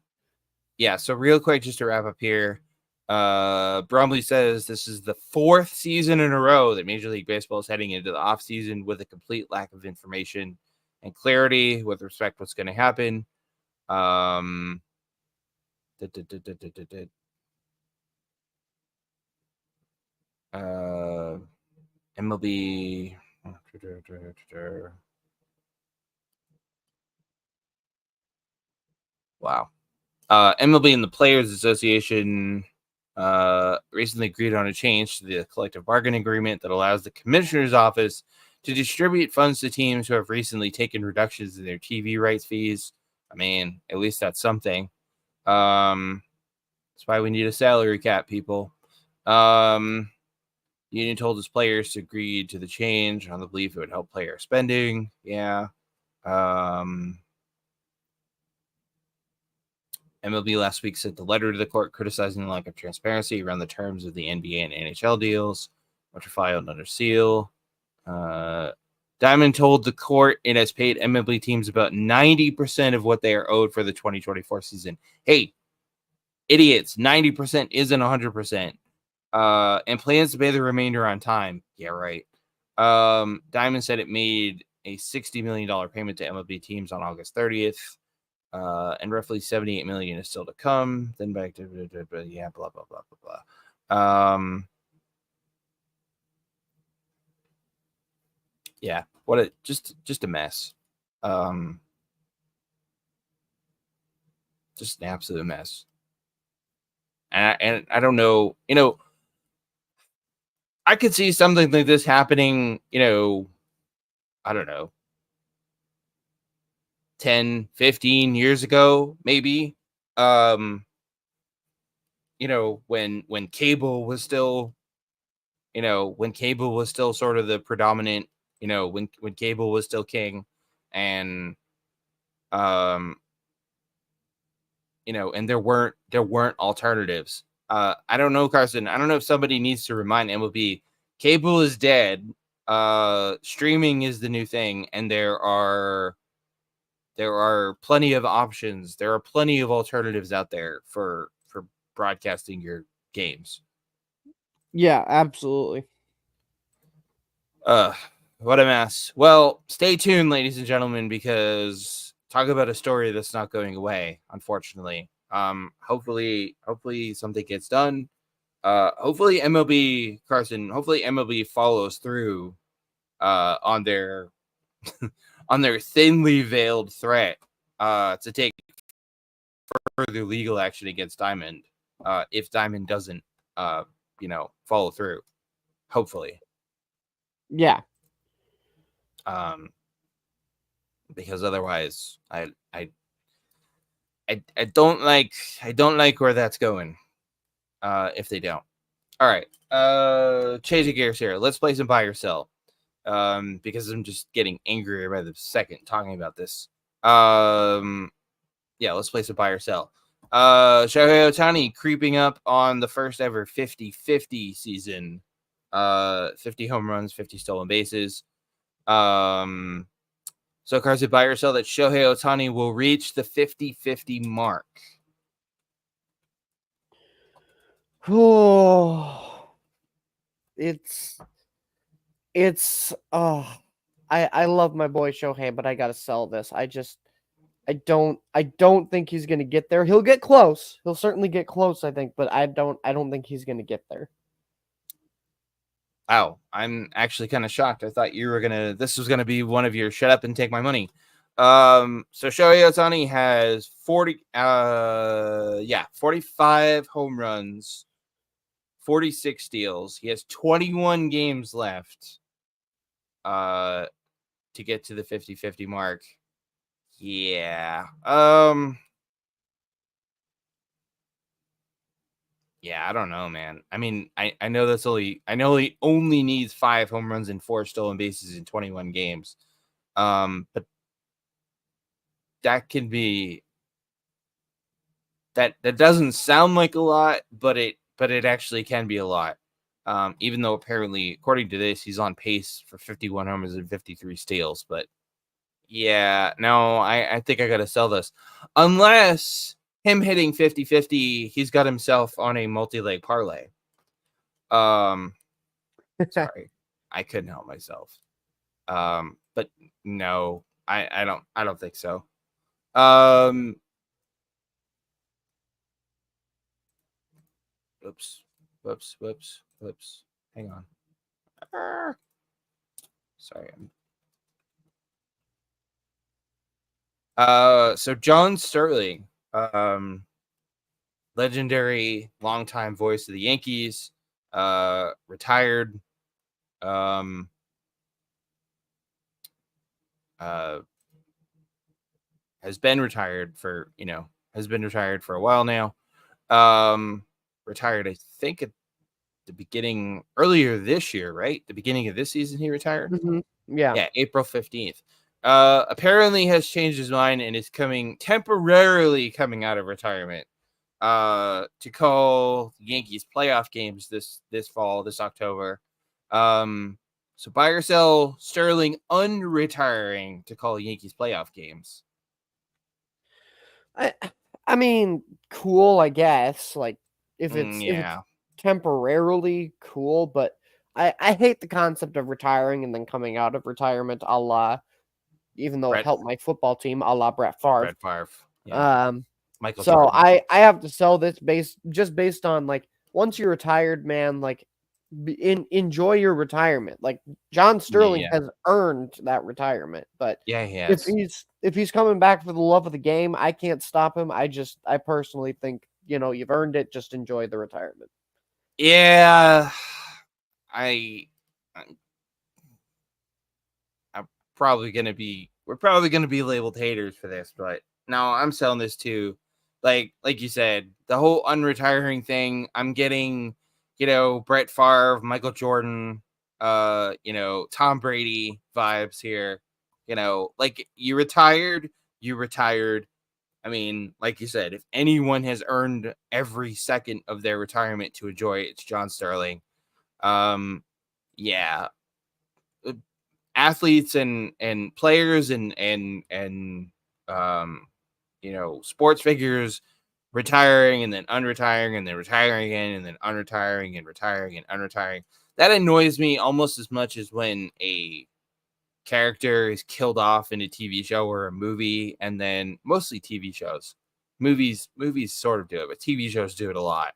Yeah, so real quick, just to wrap up here, Bromley says this is the 4th season in a row that Major League Baseball is heading into the offseason with a complete lack of information and clarity with respect to what's going to happen. MLB. Wow. MLB and the Players Association recently agreed on a change to the collective bargaining agreement that allows the commissioner's office to distribute funds to teams who have recently taken reductions in their TV rights fees. I mean, at least that's something. That's why we need a salary cap, people. Union told its players to agree to the change on the belief it would help player spending. Yeah. MLB last week sent the letter to the court criticizing the lack of transparency around the terms of the NBA and NHL deals, which are filed under seal. Diamond told the court it has paid MLB teams about 90% of what they are owed for the 2024 season. Hey, idiots, 90% isn't 100%. And plans to pay the remainder on time. Yeah, right. Diamond said it made a $60 million payment to MLB teams on August 30th. And roughly $78 million is still to come. Then back to yeah, blah blah blah blah blah. Yeah, what a just a mess. Just an absolute mess. And I don't know, I could see something like this happening, I don't know, 10, 15 years ago, maybe. When cable was still, when cable was still sort of the predominant, when cable was still king, and and there weren't alternatives. I don't know, Carson. I don't know if somebody needs to remind MLB cable is dead. Streaming is the new thing, and there are plenty of options. There are plenty of alternatives out there for broadcasting your games. Yeah, absolutely. What a mess. Well, stay tuned, ladies and gentlemen, because talk about a story that's not going away, unfortunately. Hopefully something gets done. Hopefully MLB, Carson, follows through on their on their thinly veiled threat to take further legal action against Diamond if Diamond doesn't follow through. Hopefully. Yeah. Because otherwise I don't like where that's going. If they don't. All right. Changing gears here. Let's play some buy or sell. Because I'm just getting angrier by the second talking about this. Yeah, let's play some buy or sell. Shohei Ohtani creeping up on the first ever 50-50 season. 50 home runs, 50 stolen bases. So Carson, buy or sell that Shohei Ohtani will reach the 50-50 mark. Oh, it's I love my boy Shohei, but I gotta sell this. I don't think he's gonna get there. He'll get close. He'll certainly get close, I think, but I don't think he's gonna get there. Wow, I'm actually kind of shocked. I thought this was gonna be one of your shut up and take my money. So Shohei Ohtani has 45 home runs, 46 steals. He has 21 games left to get to the 50-50 mark. Yeah. Yeah, I don't know, man. I mean, I know he only needs 5 home runs and 4 stolen bases in 21 games. But that can be that doesn't sound like a lot, but it actually can be a lot. Even though apparently, according to this, he's on pace for 51 homers and 53 steals. But yeah, no, I think I gotta sell this. Unless him hitting 50-50, he's got himself on a multi-leg parlay. Sorry, I couldn't help myself. But no, I don't think so. Whoops. Hang on. Sorry. So John Sterling, legendary longtime voice of the Yankees, retired. Has been retired for a while now. Retired, I think, at the beginning earlier this year, right? The beginning of this season, he retired. Mm-hmm. Yeah, April 15th. Apparently has changed his mind and is temporarily coming out of retirement to call Yankees playoff games this fall, this October. So buy or sell Sterling unretiring to call Yankees playoff games. I mean, cool, I guess. Like if it's temporarily cool, but I hate the concept of retiring and then coming out of retirement, a la, even though it helped my football team, a la Brett Favre. Yeah. Michael so Jordan. I have to sell this based on, like, once you're retired, man, like, enjoy your retirement. Like, John Sterling has earned that retirement, but yeah, he has. If he's coming back for the love of the game, I can't stop him. I personally think, you've earned it. Just enjoy the retirement. Yeah, I'm probably gonna be. We're probably gonna be labeled haters for this, but no, I'm selling this too. Like you said, the whole unretiring thing. I'm getting, Brett Favre, Michael Jordan, Tom Brady vibes here. Like you retired. I mean, like you said, if anyone has earned every second of their retirement to enjoy it, it's John Sterling. Yeah, athletes and players and sports figures retiring and then unretiring and then retiring again and then unretiring and retiring and unretiring. That annoys me almost as much as when a character is killed off in a TV show or a movie, and then mostly TV shows. Movies sort of do it, but TV shows do it a lot.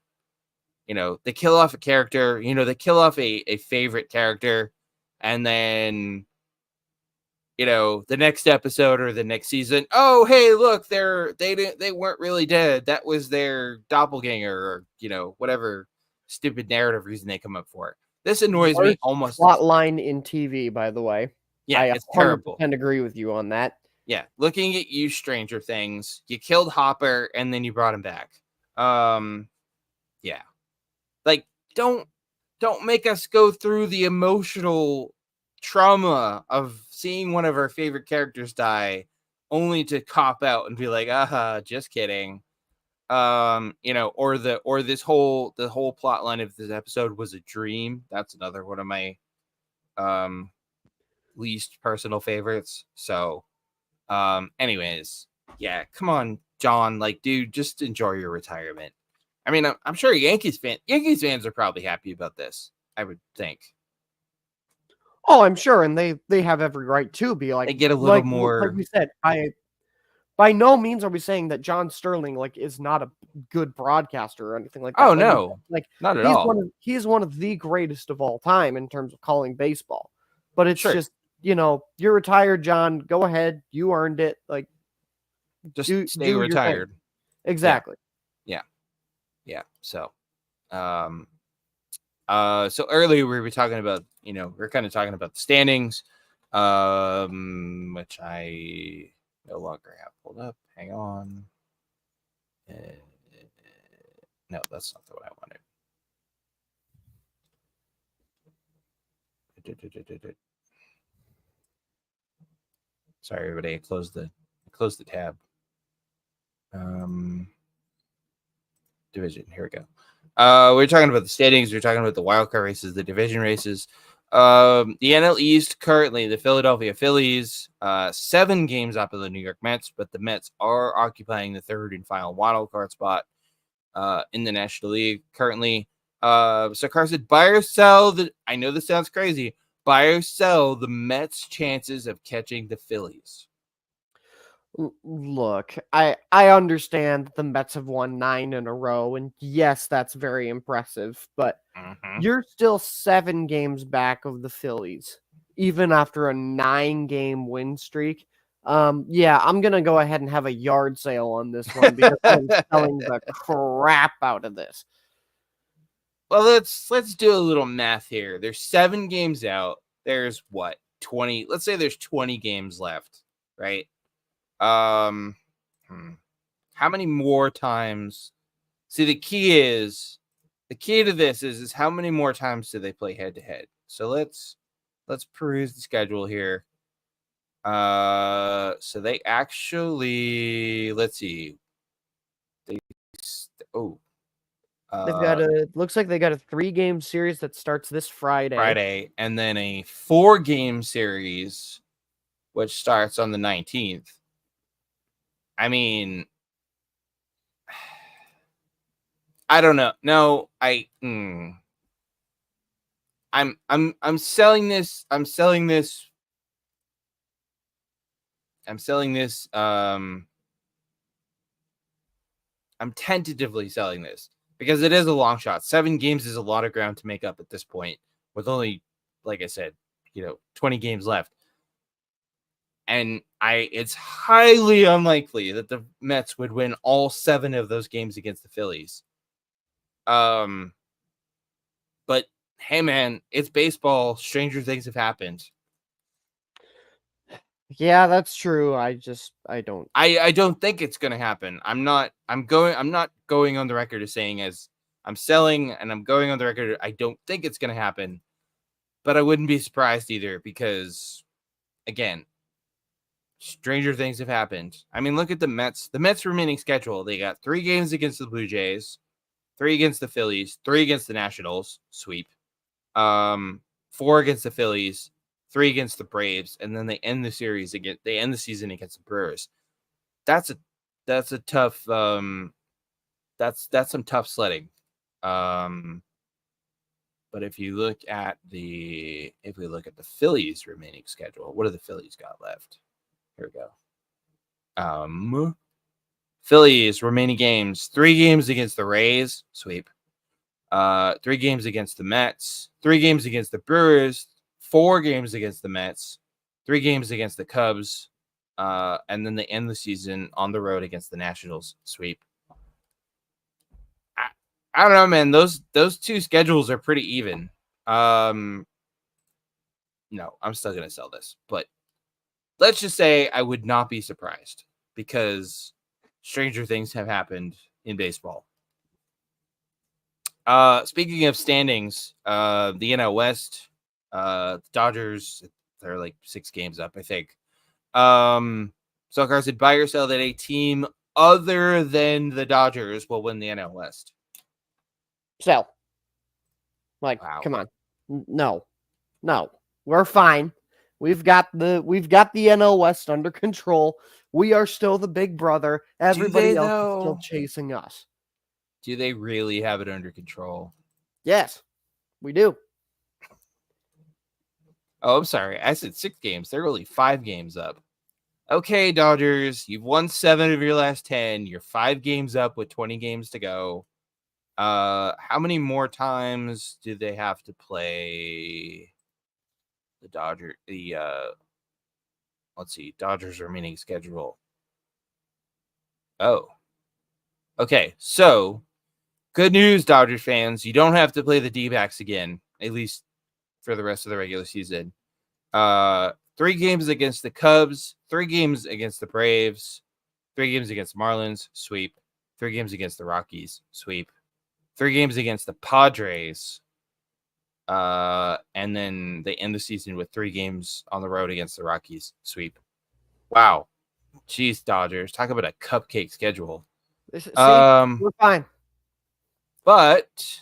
They kill off a character, they kill off a favorite character, and then the next episode or the next season, oh hey, look, they weren't really dead. That was their doppelganger, or whatever stupid narrative reason they come up for. This annoys me almost. Plot line in TV, by the way. Yeah, I it's terrible. 100% agree with you on that. Yeah, looking at you, Stranger Things. You killed Hopper and then you brought him back. Yeah, like don't make us go through the emotional trauma of seeing one of our favorite characters die, only to cop out and be like, "Aha, just kidding." or the whole plot line of this episode was a dream. That's another one of my least personal favorites. So anyways, yeah, come on, John, like, dude, just enjoy your retirement. I mean, I'm sure Yankees fans are probably happy about this, I would think. Oh, I'm sure, and they have every right to be like, they get a little more, like we said. By no means are we saying that John Sterling like is not a good broadcaster or anything like that. oh no, like not at all. He's one of the greatest of all time in terms of calling baseball. But it's Sure. just, you're retired, John. Go ahead, you earned it. Like, just do stay retired. Exactly. Yeah. So so earlier we were talking about, we're kind of talking about the standings, which I no longer have pulled up. Hang on. No, that's not the one I wanted. Sorry, everybody. I closed the tab. Division. Here we go. We're talking about the standings. We're talking about the wildcard races, the division races. The NL East, currently the Philadelphia Phillies, 7 games up of the New York Mets, but the Mets are occupying the third and final wildcard spot in the National League currently. So Carson, buy or sell I know this sounds crazy. Buy or sell the Mets' chances of catching the Phillies. Look, I understand the Mets have won 9 in a row, and yes, that's very impressive, but you're still 7 games back of the Phillies, even after a 9-game win streak. Yeah, I'm gonna go ahead and have a yard sale on this one because I'm selling the crap out of this. Well, let's do a little math here. There's 7 games out. There's what, 20? Let's say there's 20 games left, right? How many more times? See, the key to this is how many more times do they play head to head? So let's peruse the schedule here. So they actually, let's see. They've got looks like they got a 3-game series that starts this Friday, and then a 4-game series which starts on the 19th. I mean, I don't know. No, I'm selling this. I'm selling this. I'm tentatively selling this because it is a long shot. 7 games is a lot of ground to make up at this point with only, like I said, 20 games left. And it's highly unlikely that the Mets would win all 7 of those games against the Phillies. But hey, man, it's baseball. Stranger things have happened. Yeah, that's true. I don't. I don't think it's gonna happen. I'm not going on the record as saying as I'm selling, and I'm going on the record. I don't think it's gonna happen, but I wouldn't be surprised either because, again, stranger things have happened. I mean, look at the Mets. The Mets' remaining schedule. They got 3 games against the Blue Jays, 3 against the Phillies, 3 against the Nationals, sweep. 4 against the Phillies, 3 against the Braves, and then they end the series again. They end the season against the Brewers. That's a tough. That's some tough sledding. But if we look at the Phillies' remaining schedule, what do the Phillies got left? Here we go. Phillies remaining games: 3 games against the Rays, sweep. 3 games against the Mets, 3 games against the Brewers, 4 games against the Mets, 3 games against the Cubs, and then they end the season on the road against the Nationals, sweep. I don't know, man. Those 2 schedules are pretty even. No, I'm still gonna sell this, but let's just say I would not be surprised because stranger things have happened in baseball. Speaking of standings, the NL West, the Dodgers, they're like 6 games up, I think. So Carson, buy or sell that a team other than the Dodgers will win the NL West. So, like, Wow. come on. No. We're fine. We've got the NL West under control. We are still the big brother. Everybody else is still chasing us. Do they really have it under control? Yes, we do. Oh, I'm sorry. I said 6 games. They're only 5 games up. Okay, Dodgers, you've won 7 of your last 10. You're 5 games up with 20 games to go. How many more times do they have to play the Dodgers? Let's see, Dodgers remaining schedule. Oh, okay. So, good news, Dodgers fans. You don't have to play the D-backs again, at least for the rest of the regular season. 3 games against the Cubs, 3 games against the Braves, 3 games against the Marlins, sweep. 3 games against the Rockies, sweep. 3 games against the Padres. And then they end the season with 3 games on the road against the Rockies, sweep. Wow. Jeez, Dodgers. Talk about a cupcake schedule. See, we're fine. But,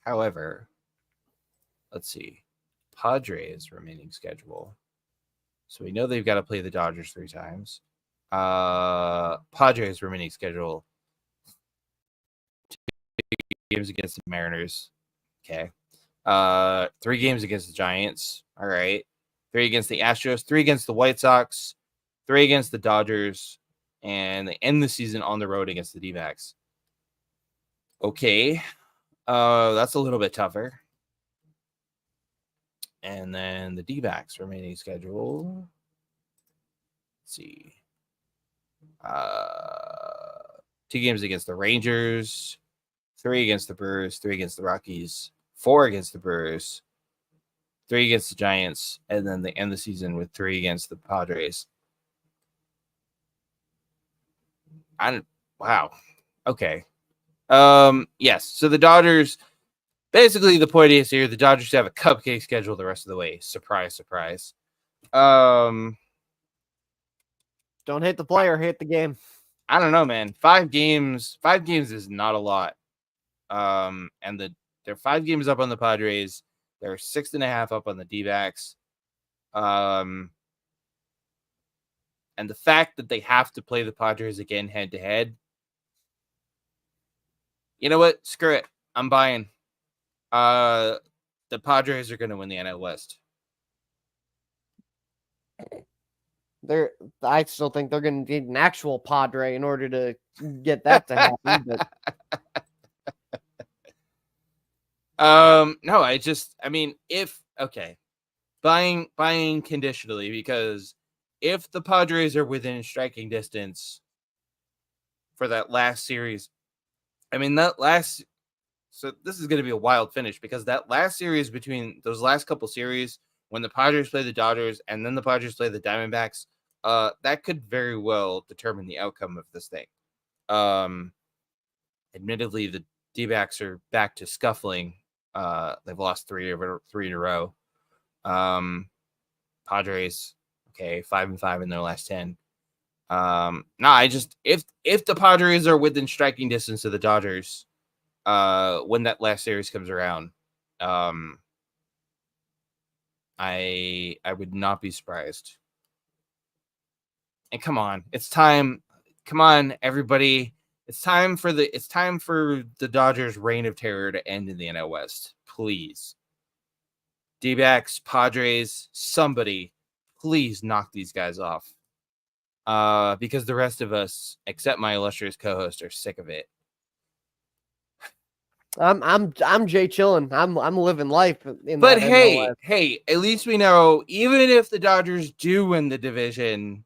however, let's see. Padres remaining schedule. So we know they've got to play the Dodgers 3 times. Padres remaining schedule. 2 games against the Mariners. Okay. 3 games against the Giants. All right. 3 against the Astros. 3 against the White Sox. 3 against the Dodgers. And they end the season on the road against the D-backs. Okay. That's a little bit tougher. And then the D-backs remaining schedule. Let's see. 2 games against the Rangers, 3 against the Brewers, 3 against the Rockies, 4 against the Brewers, 3 against the Giants, and then they end the season with 3 against the Padres. Wow. Okay. Yes. So the Dodgers. Basically, the point is here: the Dodgers have a cupcake schedule the rest of the way. Surprise, surprise. Don't hate the player, hate the game. I don't know, man. 5 games is not a lot. And they're 5 games up on the Padres. They're 6.5 up on the D-backs. And the fact that they have to play the Padres again head to head. You know what? Screw it. I'm buying. The Padres are going to win the NL West. I still think they're going to need an actual Padre in order to get that to happen. But... no, buying conditionally, because if the Padres are within striking distance for that last series, so this is going to be a wild finish, because that last series, between those last couple series, when the Padres play the Dodgers and then the Padres play the Diamondbacks, that could very well determine the outcome of this thing. Admittedly, the D-backs are back to scuffling. They've lost 3 in a row. Padres, okay, 5-5 in their last 10. If the Padres are within striking distance of the Dodgers, when that last series comes around, I would not be surprised. And come on, it's time. Come on, everybody. It's time for the Dodgers' reign of terror to end in the NL West. Please. D-backs, Padres, somebody, please knock these guys off. Because the rest of us, except my illustrious co-host, are sick of it. I'm Jay chilling. I'm living life in. But hey, at least we know, even if the Dodgers do win the division,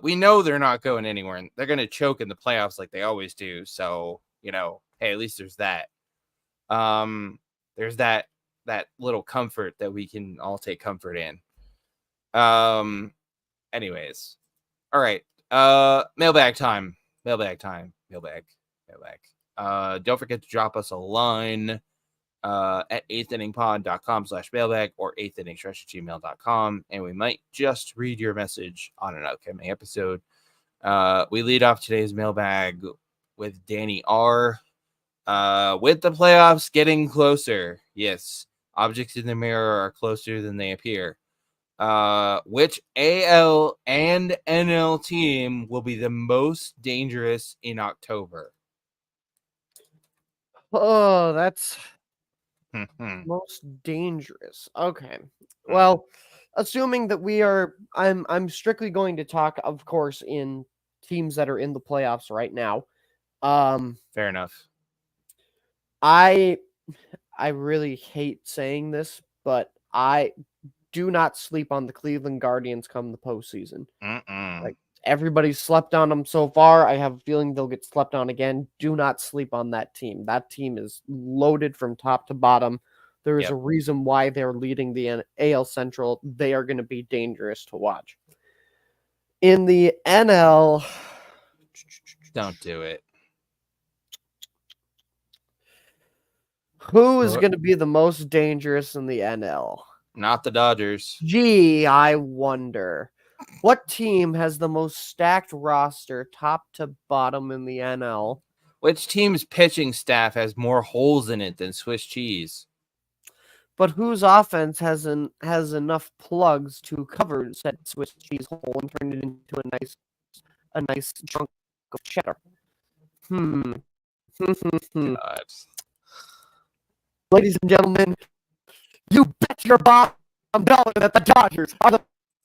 we know they're not going anywhere. They're going to choke in the playoffs like they always do. So, hey, at least there's that. There's that little comfort that we can all take comfort in. Anyways. All right. Mailbag time. Mailbag. Don't forget to drop us a line at 8thinningpod.com/mailbag or 8thinningsrush@gmail.com, and we might just read your message on an upcoming episode. We lead off today's mailbag with Danny R. With the playoffs getting closer, yes, objects in the mirror are closer than they appear. Which AL and NL team will be the most dangerous in October? Oh, that's most dangerous. Okay. Well, assuming that I'm strictly going to talk, of course, in teams that are in the playoffs right now. Fair enough. I really hate saying this, but I do not sleep on the Cleveland Guardians come the postseason. Like, everybody's slept on them so far. I have a feeling they'll get slept on again. Do not sleep on that team. That team is loaded from top to bottom. There is a reason why they're leading the AL Central. They are going to be dangerous to watch. In the NL, don't do it. Who is going to be the most dangerous in the NL? Not the Dodgers. Gee, I wonder. What team has the most stacked roster, top to bottom, in the NL? Which team's pitching staff has more holes in it than Swiss cheese? But whose offense has enough plugs to cover said Swiss cheese hole and turn it into a nice chunk of cheddar? God. Ladies and gentlemen, you bet your bottom dollar that the Dodgers are the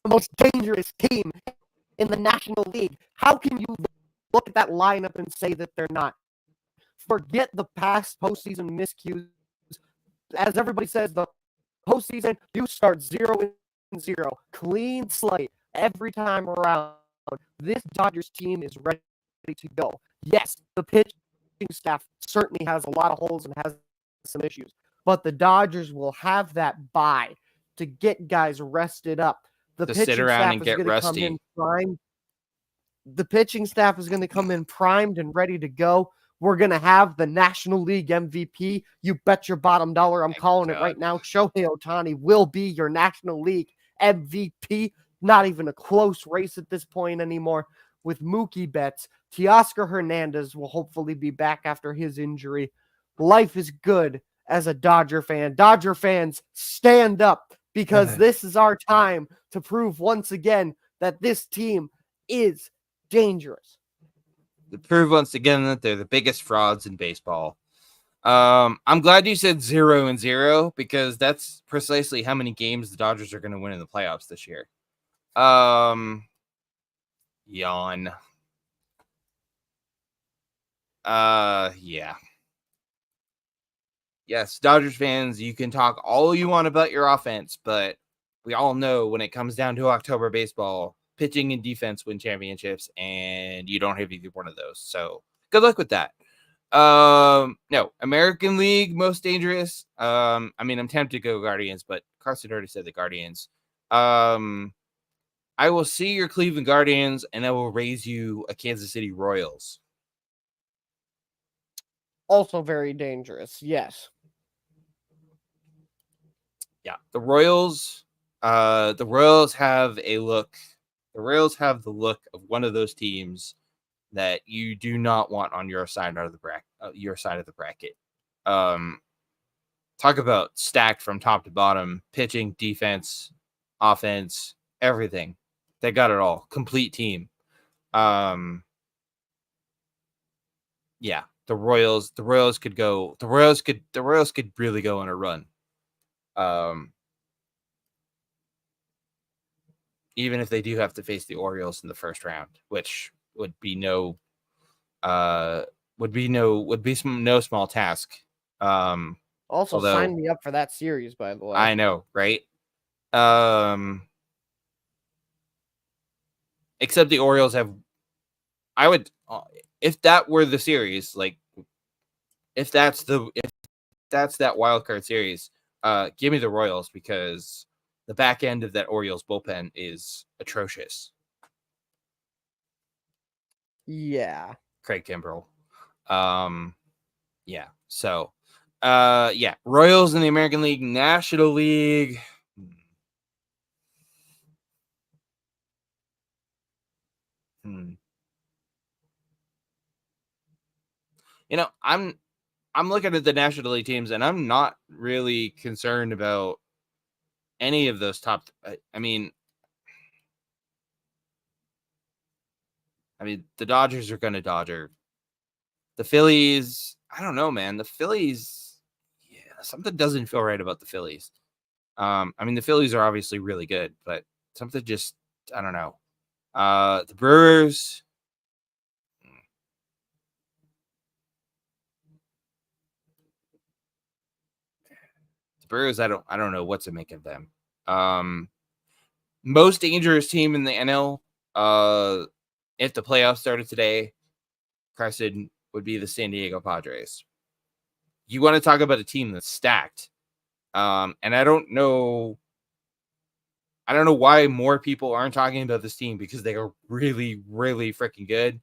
most dangerous team in the National League. How can you look at that lineup and say that they're not? Forget the past postseason miscues. As everybody says, the postseason, you start 0-0, clean slate every time around. This Dodgers team is ready to go. Yes, the pitching staff certainly has a lot of holes and has some issues, but the Dodgers will have that bye to get guys rested up. The to pitching sit around staff and is get going to rusty. come in primed. The pitching staff is going to come in primed and ready to go. We're going to have the National League MVP. You bet your bottom dollar. I'm calling it right now. Shohei Ohtani will be your National League MVP. Not even a close race at this point anymore. With Mookie Betts, Teoscar Hernandez will hopefully be back after his injury. Life is good as a Dodger fan. Dodger fans, stand up, because this is our time to prove once again that this team is dangerous. To prove once again that they're the biggest frauds in baseball. I'm glad you said 0-0 because that's precisely how many games the Dodgers are going to win in the playoffs this year. Yawn. Yeah. Yes, Dodgers fans, you can talk all you want about your offense, but we all know when it comes down to October baseball, pitching and defense win championships, and you don't have either one of those. So good luck with that. No, American League most dangerous. I mean, I'm tempted to go Guardians, but Carson already said the Guardians. I will see your Cleveland Guardians, and I will raise you a Kansas City Royals. Also very dangerous, yes. Yeah, the Royals have a look. The Royals have the look of one of those teams that you do not want on your side of the bracket. Talk about stacked from top to bottom, pitching, defense, offense, everything. They got it all. Complete team. Yeah, the Royals could really go on a run. Even if they do have to face the Orioles in the first round, which would be no small task. Also, sign me up for that series, by the way. I know, right? Except the Orioles have. I would, if that were the series, like if that's that wild card series, give me the Royals because the back end of that Orioles bullpen is atrocious. Yeah. Craig Kimbrell. Yeah. So, yeah. Royals in the American League, National League. I'm looking at the National League teams, and I'm not really concerned about any of those top. I mean, the Dodgers are going to Dodger. The Phillies, I don't know, man. The Phillies, yeah, something doesn't feel right about the Phillies. The Phillies are obviously really good, but something just, I don't know. The Brewers. The Brewers, I don't know what to make of them. Most dangerous team in the NL. If the playoffs started today, Carson would be the San Diego Padres. You want to talk about a team that's stacked. And I don't know why more people aren't talking about this team, because they are really, really freaking good.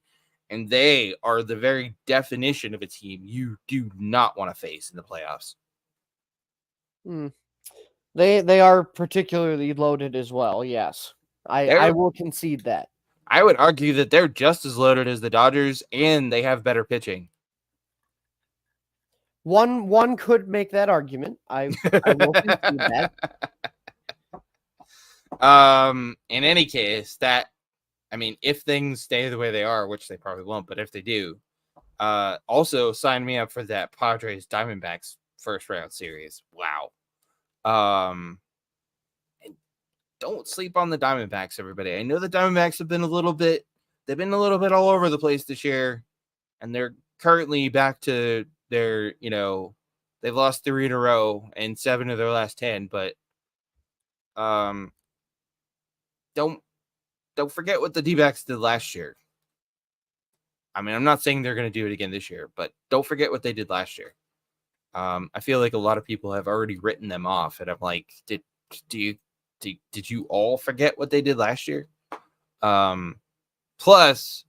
And they are the very definition of a team you do not want to face in the playoffs. They are particularly loaded as well, yes. I will concede that. I would argue that they're just as loaded as the Dodgers, and they have better pitching. One could make that argument. I will concede that. In any case, if things stay the way they are, which they probably won't, but if they do, also sign me up for that Padres Diamondbacks first round series. Wow. And don't sleep on the Diamondbacks, everybody. I know the Diamondbacks have been a little bit all over the place this year, and they're currently back to their, they've lost 3 in a row and 7 of their last 10, but don't forget what the D-backs did last year. I'm not saying they're going to do it again this year, but don't forget what they did last year. I feel like a lot of people have already written them off, and I'm like, did you all forget what they did last year? Plus,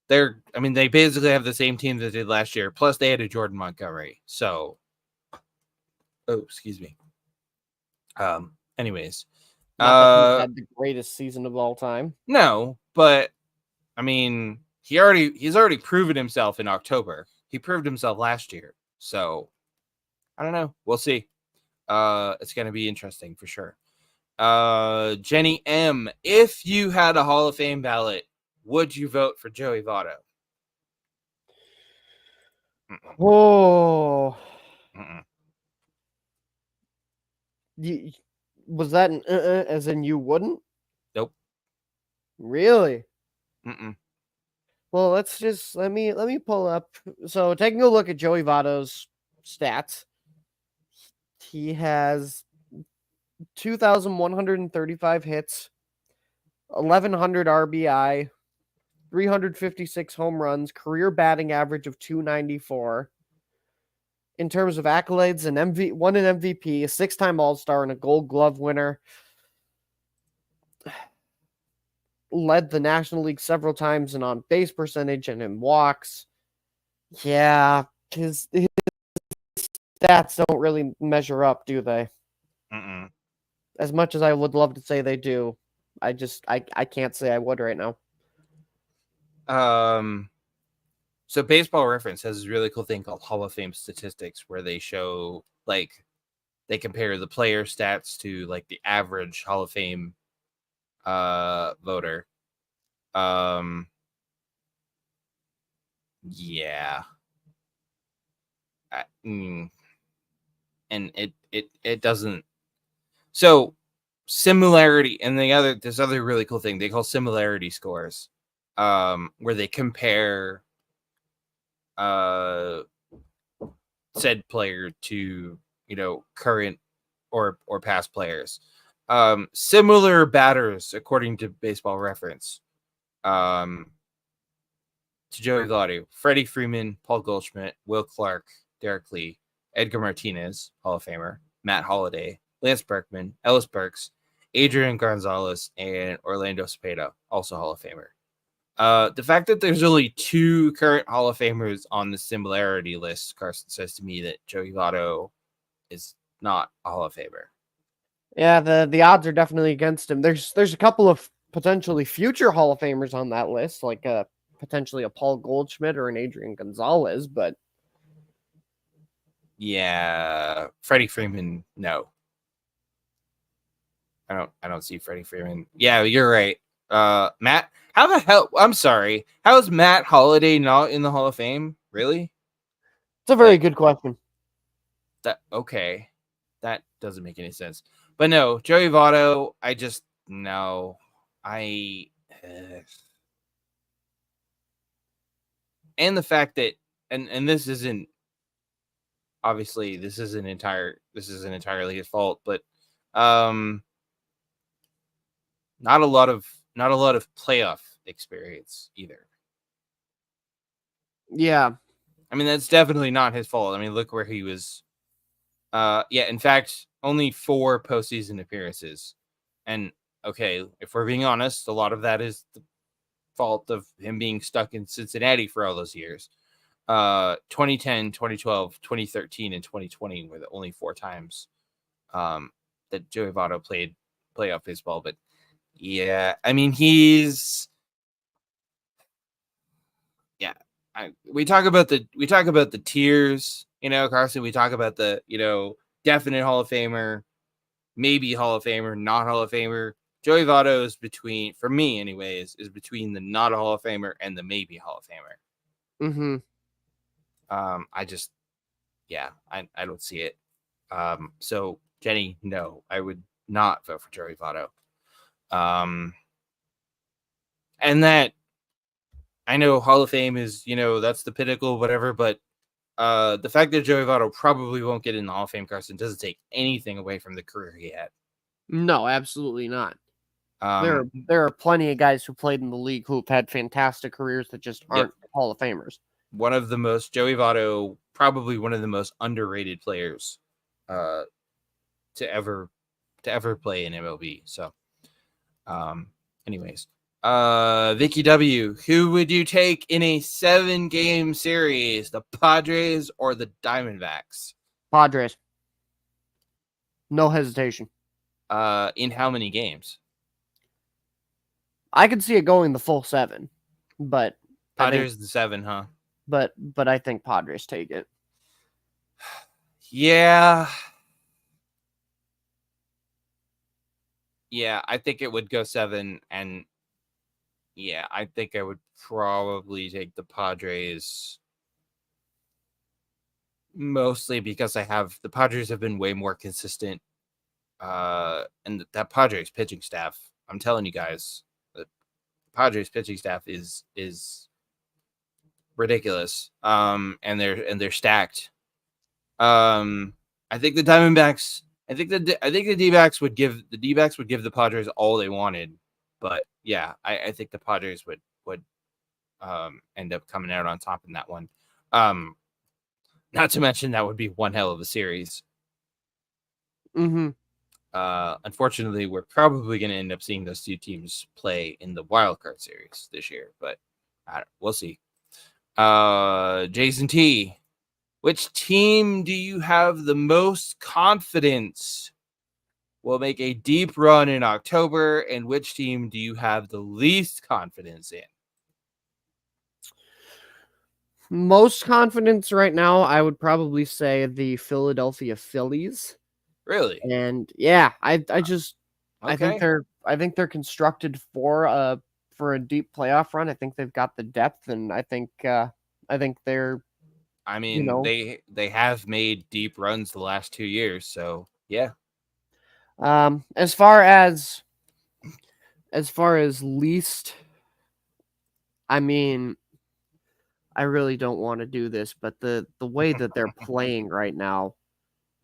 they basically have the same team that they did last year. Plus, they had a Jordan Montgomery. So, excuse me. Anyways, not that he had the greatest season of all time. No, but he's already proven himself in October. He proved himself last year. So, I don't know. We'll see. It's going to be interesting for sure. Jenny M, if you had a Hall of Fame ballot, would you vote for Joey Votto? Oh. Was that an as in you wouldn't? Nope. Really? Mm-mm. Well, let me pull up. So, taking a look at Joey Votto's stats, he has 2,135 hits, 1,100 RBI, 356 home runs, career batting average of 294. In terms of accolades, won an MVP, a 6-time All-Star, and a Gold Glove winner. Led the National League several times in on-base percentage and in walks. Yeah, his stats don't really measure up, do they? Mm-mm. As much as I would love to say they do, I can't say I would right now. So Baseball Reference has this really cool thing called Hall of Fame statistics, where they show, they compare the player stats to the average Hall of Fame voter. Yeah. And it doesn't. So similarity, and this other really cool thing they call similarity scores, where they compare said player to current or past players. Similar batters, according to Baseball Reference, to Joey Votto: Freddie Freeman, Paul Goldschmidt, Will Clark, Derek Lee, Edgar Martinez, Hall of Famer, Matt Holliday, Lance Berkman, Ellis Burks, Adrian Gonzalez, and Orlando Cepeda, also Hall of Famer. The fact that there's only 2 current Hall of Famers on the similarity list, Carson, says to me that Joey Votto is not a Hall of Famer. Yeah, the odds are definitely against him. There's a couple of potentially future Hall of Famers on that list, like potentially a Paul Goldschmidt or an Adrian Gonzalez, but yeah, Freddie Freeman, no. I don't see Freddie Freeman. Yeah, you're right. Matt, how the hell? I'm sorry. How is Matt Holliday not in the Hall of Fame? Really? it's a very good question. Okay, that doesn't make any sense. But no, Joey Votto, I just no. I and the fact that and this isn't obviously this isn't entirely his fault, but not a lot of playoff experience either. Yeah. I mean, that's definitely not his fault. I mean, look where he was. Yeah, in fact, only 4 postseason appearances. And okay, if we're being honest, a lot of that is the fault of him being stuck in Cincinnati for all those years. 2010, 2012, 2013, and 2020 were the only 4 times that Joey Votto played playoff baseball. But yeah, I mean, we talk about the tiers, Carson. We talk about the definite Hall of Famer, maybe Hall of Famer, not Hall of Famer. Joey Votto is between, for me anyways, is between the not a Hall of Famer and the maybe Hall of Famer. Mm-hmm. I don't see it. So Jenny, no, I would not vote for Joey Votto. And that, I know Hall of Fame is, that's the pinnacle, whatever, but the fact that Joey Votto probably won't get in the Hall of Fame, Carson, doesn't take anything away from the career he had. No, absolutely not. There are plenty of guys who played in the league who've had fantastic careers that just aren't Hall of Famers. Joey Votto, probably one of the most underrated players to ever play in MLB. So, anyways, Vicky W, who would you take in a 7-game series, the Padres or the Diamondbacks? Padres. No hesitation. In how many games? I could see it going the full 7, but Padres the 7, huh? But I think Padres take it. Yeah. Yeah, I think it would go 7, and yeah, I think I would probably take the Padres, mostly because the Padres have been way more consistent, and that Padres pitching staff, I'm telling you guys, the Padres pitching staff is ridiculous. And they're stacked. I think the Diamondbacks, I think the D-backs would give the Padres all they wanted, but yeah, I think the Padres would end up coming out on top in that one. Not to mention that would be one hell of a series. Mm-hmm. Unfortunately, we're probably going to end up seeing those 2 teams play in the wild card series this year, but we'll see. Jason T, which team do you have the most confidence will make a deep run in October, and which team do you have the least confidence in? Most confidence right now, I would probably say the Philadelphia Phillies. Really? And yeah, I think they're constructed for a deep playoff run. I think they've got the depth, and I think they're. I mean, they have made deep runs the last 2 years, so yeah. As far as least, I mean, I really don't want to do this, but the way that they're playing right now,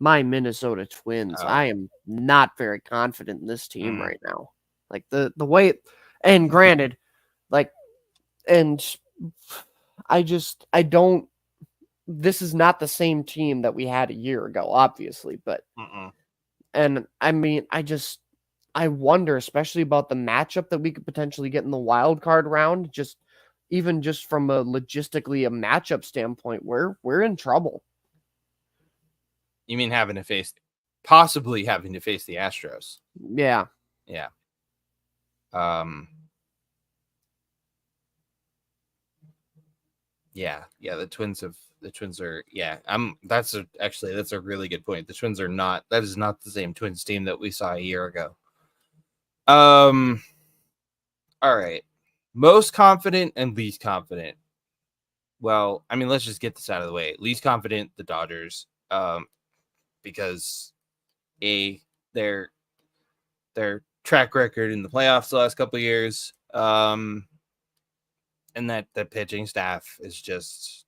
my Minnesota Twins, I am not very confident in this team right now. Like the way, and granted, I don't. This is not the same team that we had a year ago, obviously, but and I mean, I wonder, especially about the matchup that we could potentially get in the wild card round. Even from a matchup standpoint, we're in trouble. You mean possibly having to face the Astros? Yeah. Yeah. Yeah, the Twins are that's a really good point. The Twins are not that is not the same Twins team that we saw a year ago. All right. Most confident and least confident. Well, I mean, let's just get this out of the way. Least confident, the Dodgers, because their track record in the playoffs the last couple of years, and that the pitching staff is just,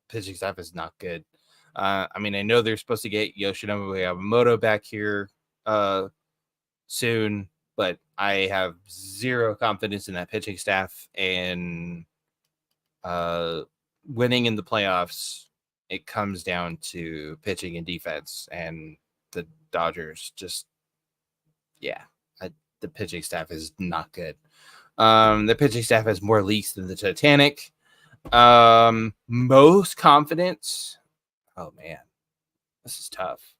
pitching staff is not good. I mean, I know they're supposed to get Yoshinobu Yamamoto back here soon, but I have zero confidence in that pitching staff, and winning in the playoffs, it comes down to pitching and defense, and the Dodgers just, the pitching staff is not good. The pitching staff has more leaks than the Titanic. Most confidence. Oh man, this is tough.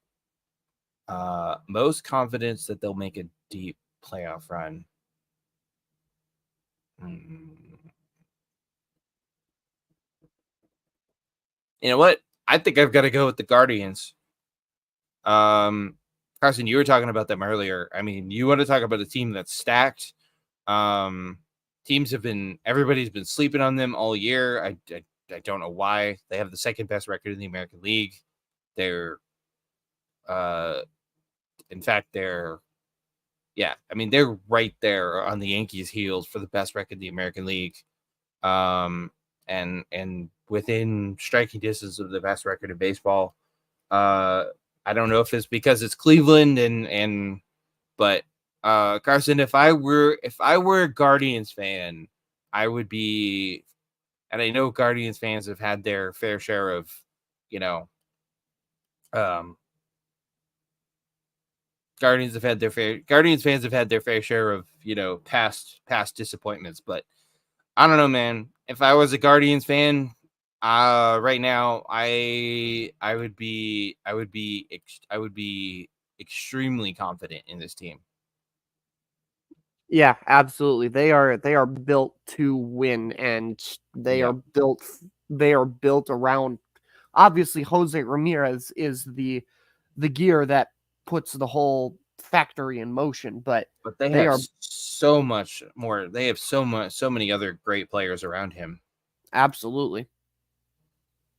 Most confidence that they'll make a deep playoff run. You know what? I think I've got to go with the Guardians. Carson, you were talking about them earlier. I mean, you want to talk about a team that's stacked. Everybody's been sleeping on them all year. I don't know why. They have the second best record in the American League. They're, in fact, they're right there on the Yankees' heels for the best record in the American League. And within striking distance of the best record in baseball. I don't know if it's because it's Cleveland but Carson, if I were a Guardians fan, I would be, and I know Guardians fans have had their fair share of, Guardians fans have had their fair share of, past disappointments, but I don't know, man. If I was a Guardians fan, right now, I would be extremely confident in this team. Yeah, absolutely. They are built to win, and they are built around. Obviously, Jose Ramirez is the gear that puts the whole factory in motion, but they have so much more. They have so many other great players around him. Absolutely.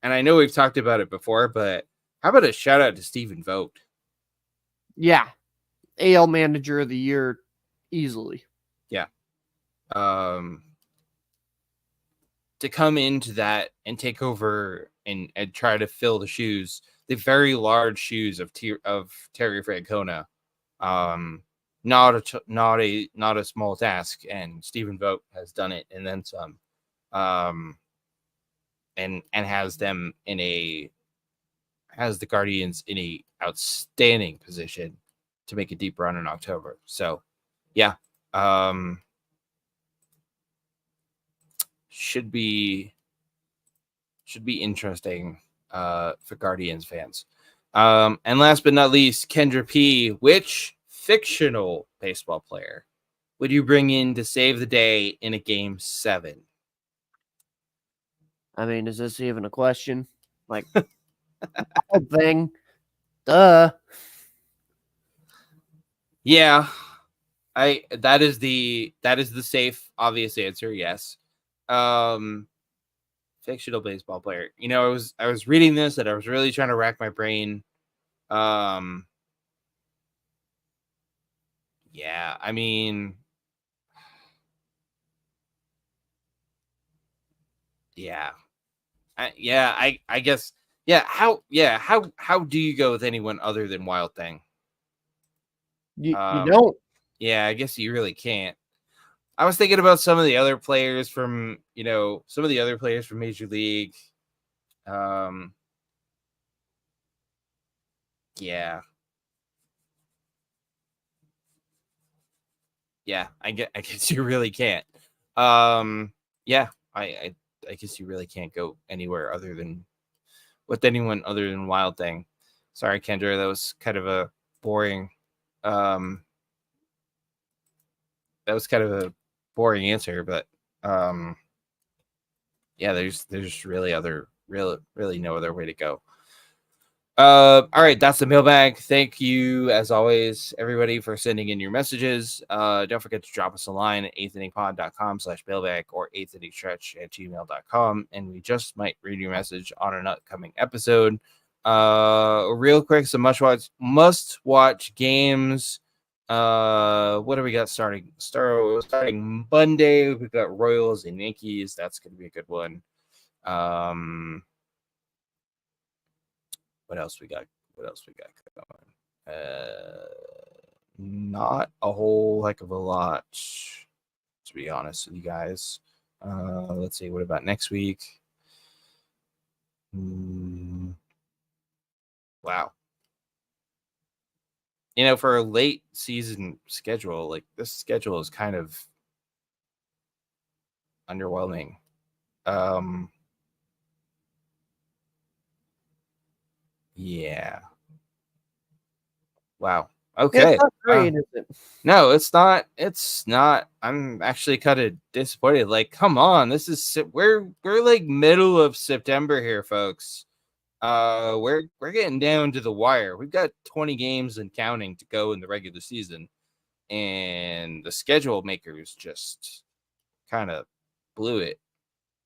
And I know we've talked about it before, but how about a shout out to Stephen Vogt? Yeah. AL Manager of the Year easily. Yeah. To come into that and take over and try to fill the very large shoes of Terry Francona. Not a small task, and Stephen Vogt has done it and then some. And has the Guardians in a outstanding position to make a deep run in October. So, yeah, should be interesting for Guardians fans. And last but not least, Kendra P. Which fictional baseball player would you bring in to save the day in a Game 7? I mean, is this even a question? Like, whole thing. Duh. Yeah, that is the safe, obvious answer. Yes. Fictional baseball player. I was reading this and I was really trying to rack my brain. Yeah, I mean, yeah. I guess. How do you go with anyone other than Wild Thing? You don't. Yeah, I guess you really can't. I was thinking about some of the other players from Major League. Yeah. Yeah, I guess you really can't. Yeah, I guess you really can't go anywhere other than with anyone other than Wild Thing. Sorry, Kendra, that was kind of a boring answer, but yeah, there's really no other way to go. All right, that's the mailbag. Thank you, as always, everybody, for sending in your messages. Don't forget to drop us a line at eighthinningpod.com/mailbag or eighthinningstretch@gmail.com, and we just might read your message on an upcoming episode. Real quick, some must-watch games. What do we got starting Monday? We've got Royals and Yankees. That's going to be a good one. What else we got going? Not a whole heck of a lot, to be honest with you guys. Let's see. What about next week? Wow. For a late season schedule, like this schedule is kind of underwhelming. Yeah. Wow. Okay. It's not great, is it? No, it's not. It's not. I'm actually kind of disappointed. Like, come on, this is we're like middle of September here, folks. We're getting down to the wire. We've got 20 games and counting to go in the regular season, and the schedule makers just kind of blew it.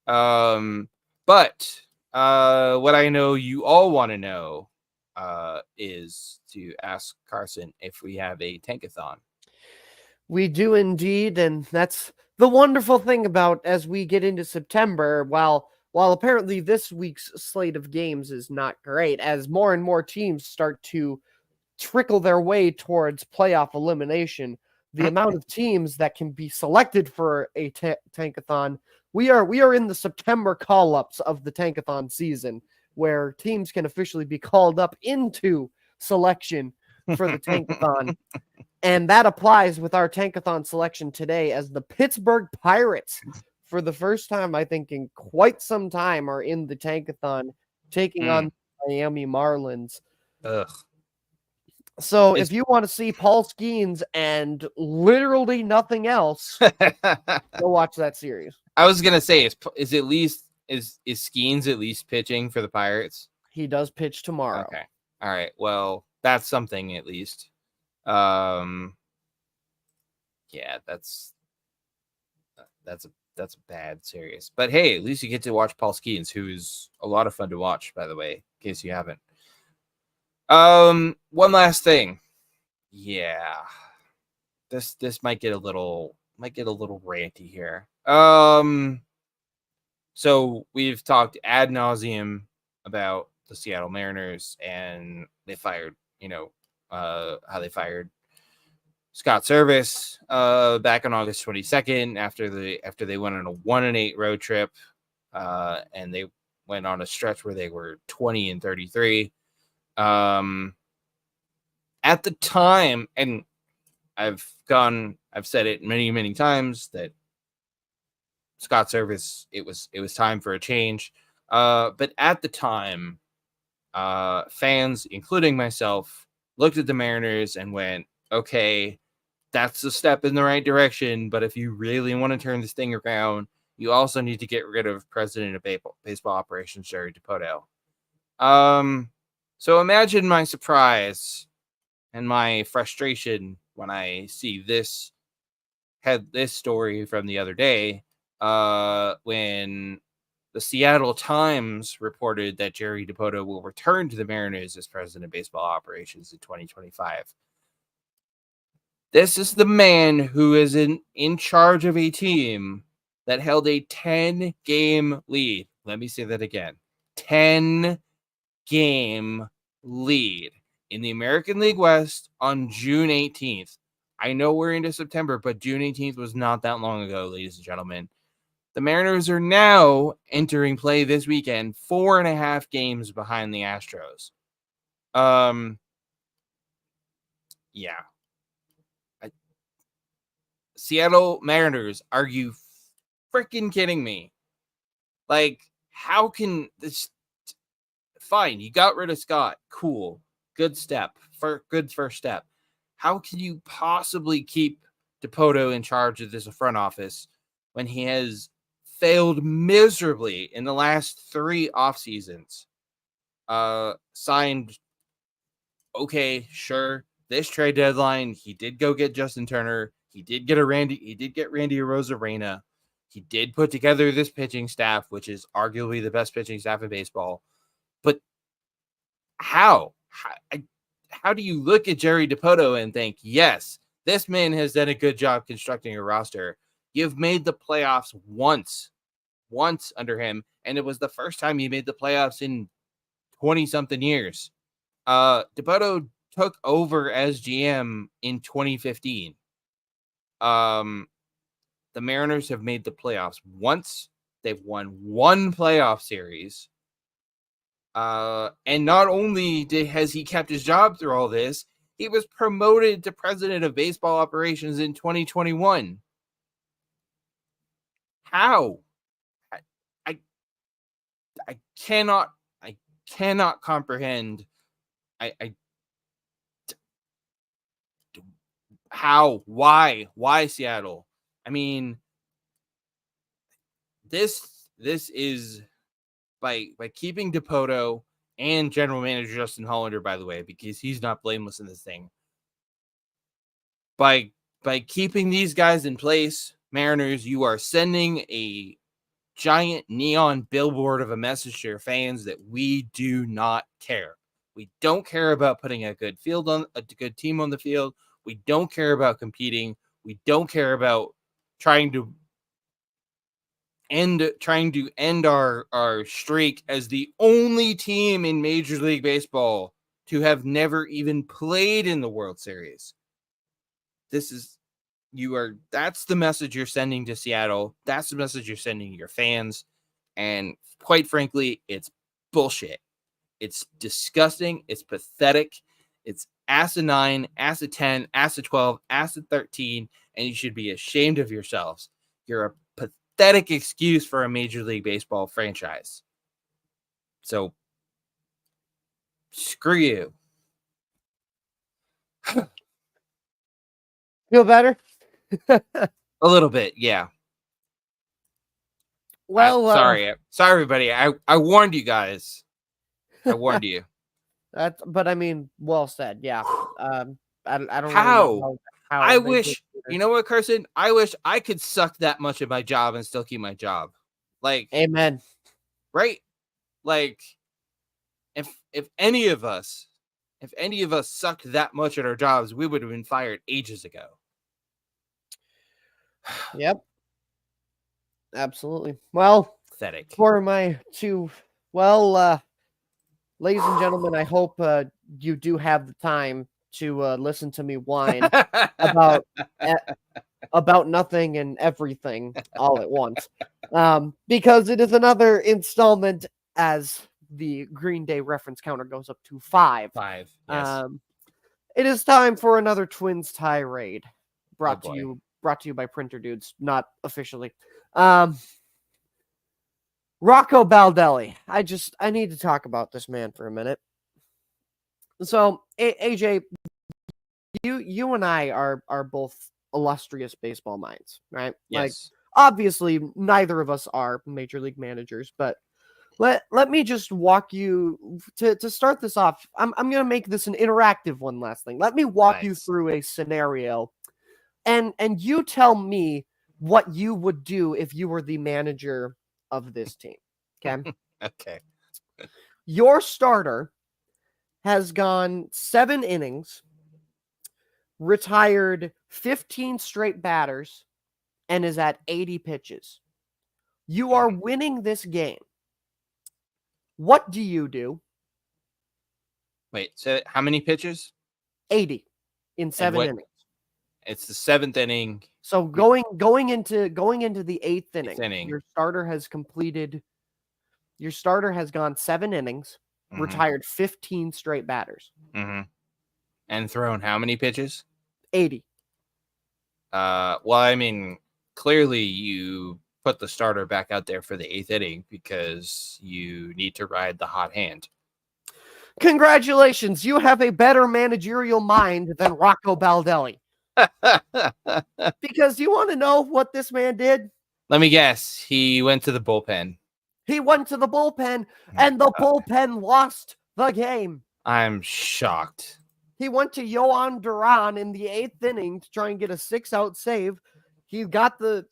But what I know you all want to know is to ask Carson if we have a tankathon. We do indeed, and that's the wonderful thing about as we get into September. While apparently this week's slate of games is not great, as more and more teams start to trickle their way towards playoff elimination, the amount of teams that can be selected for a tankathon, we are in the September call-ups of the tankathon season, where teams can officially be called up into selection for the tankathon. And that applies with our tankathon selection today, as the Pittsburgh Pirates, for the first time, I think, in quite some time, are in the tankathon, taking on the Miami Marlins. Ugh. So if you want to see Paul Skeens and literally nothing else, go watch that series. I was gonna say, is Skeens at least pitching for the Pirates? He does pitch tomorrow. Okay. All right. Well, that's something at least. Yeah, that's a bad series. But hey, at least you get to watch Paul Skeens, who's a lot of fun to watch, by the way, in case you haven't. One last thing. Yeah. This might get a little ranty here. So we've talked ad nauseum about the Seattle Mariners, and they fired, how they fired Scott Service back on August 22nd after they went on a 1-8 road trip, and they went on a stretch where they were 20-33. At the time, and I've said it many times, that Scott Service, it was time for a change. But at the time, fans, including myself, looked at the Mariners and went, okay, that's a step in the right direction, but if you really want to turn this thing around, you also need to get rid of president of baseball operations, Jerry Dipoto. So imagine my surprise and my frustration when I see this story from the other day, when the Seattle Times reported that Jerry Dipoto will return to the Mariners as president of baseball operations in 2025. This is the man who is in charge of a team that held a 10-game lead. Let me say that again. 10-game lead in the American League West on June 18th. I know we're into September, but June 18th was not that long ago, ladies and gentlemen. The Mariners are now entering play this weekend, 4.5 games behind the Astros. Yeah. Seattle Mariners, are you freaking kidding me? Like, how can this? Fine, you got rid of Scott. Cool. Good step. Good first step. How can you possibly keep Dipoto in charge of this front office when he has failed miserably in the last 3 off seasons. Signed, okay, sure. This trade deadline, he did go get Justin Turner. He did get Randy Arozarena. He did put together this pitching staff, which is arguably the best pitching staff in baseball. But how do you look at Jerry Dipoto and think, yes, this man has done a good job constructing a roster? You've made the playoffs once under him, and it was the first time he made the playoffs in 20-something years. Dipoto took over as GM in 2015. The Mariners have made the playoffs once. They've won 1 playoff series. And not only has he kept his job through all this, he was promoted to president of baseball operations in 2021. How? I cannot comprehend. How? Why Seattle? I mean, this is by keeping Dipoto and general manager Justin Hollander, by the way, because he's not blameless in this thing. By keeping these guys in place, Mariners, you are sending a giant neon billboard of a message to your fans that we do not care. We don't care about putting a good team on the field. We don't care about competing. We don't care about trying to end our streak as the only team in Major League Baseball to have never even played in the World Series. That's the message you're sending to Seattle. That's the message you're sending to your fans. And quite frankly, it's bullshit. It's disgusting. It's pathetic. It's asinine, acid 10, acid 12, acid 13, and you should be ashamed of yourselves. You're a pathetic excuse for a Major League Baseball franchise. So, screw you. Feel better? A little bit, yeah. Well, sorry, everybody. I warned you guys. I warned you. But I mean, well said. Yeah. I don't really know how I wish. You know what, Carson? I wish I could suck that much at my job and still keep my job. Like, amen. Right? Like, if any of us sucked that much at our jobs, we would have been fired ages ago. Yep. Absolutely. Well, pathetic. For my two, ladies and gentlemen, I hope you do have the time to listen to me whine about nothing and everything all at once, because it is another installment as the Green Day reference counter goes up to 5. 5. Yes. It is time for another Twins tirade, brought to you by Printer Dudes, not officially. Rocco Baldelli. I need to talk about this man for a minute. So, AJ, you and I are both illustrious baseball minds, right? Yes. Like, obviously, neither of us are major league managers, but let me just walk you to start this off. I'm gonna make this an interactive one last thing. Let me walk you through a scenario, and you tell me what you would do if you were the manager of this team. Okay. Okay. Your starter has gone 7 innings, retired 15 straight batters, and is at 80 pitches. You are winning this game. What do you do? Wait, so how many pitches? 80 in 7 innings. It's the 7th inning. So going into the 8th inning, your starter has gone 7 innings, retired 15 straight batters. And thrown how many pitches? 80. Well, I mean, clearly you put the starter back out there for the 8th inning because you need to ride the hot hand. Congratulations, you have a better managerial mind than Rocco Baldelli. Because you want to know what this man did? Let me guess. He went to the bullpen. He went to the bullpen, Oh and the God. bullpen lost the game. I'm shocked. He went to Yohan Duran in the 8th inning to try and get a 6-out save. He got the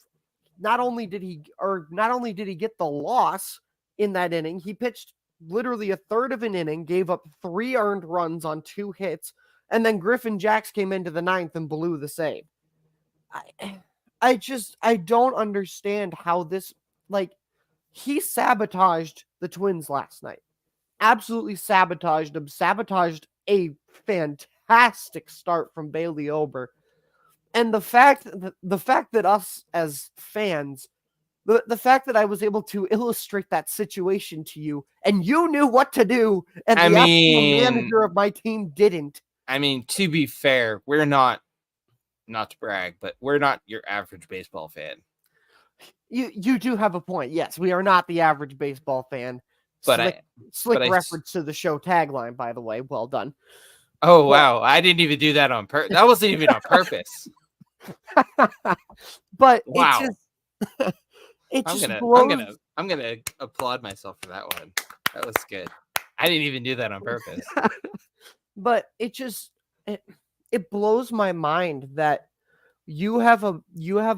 not only did he get the loss in that inning, he pitched literally a third of an inning, gave up 3 earned runs on 2 hits, and then Griffin Jacks came into the 9th and blew the save. I don't understand how this, like, he sabotaged the Twins last night. Absolutely sabotaged them, sabotaged a fantastic start from Bailey Ober. And the fact that us as fans, the fact that I was able to illustrate that situation to you and you knew what to do and the actual manager of my team didn't. I mean, to be fair, we're not to brag, but we're not your average baseball fan. You do have a point. Yes, we are not the average baseball fan. But slick reference to the show tagline, by the way. Well done. Oh, wow. I didn't even do that on purpose. That wasn't even on purpose. But wow. I'm gonna applaud myself for that one. That was good. I didn't even do that on purpose. But it blows my mind that you have a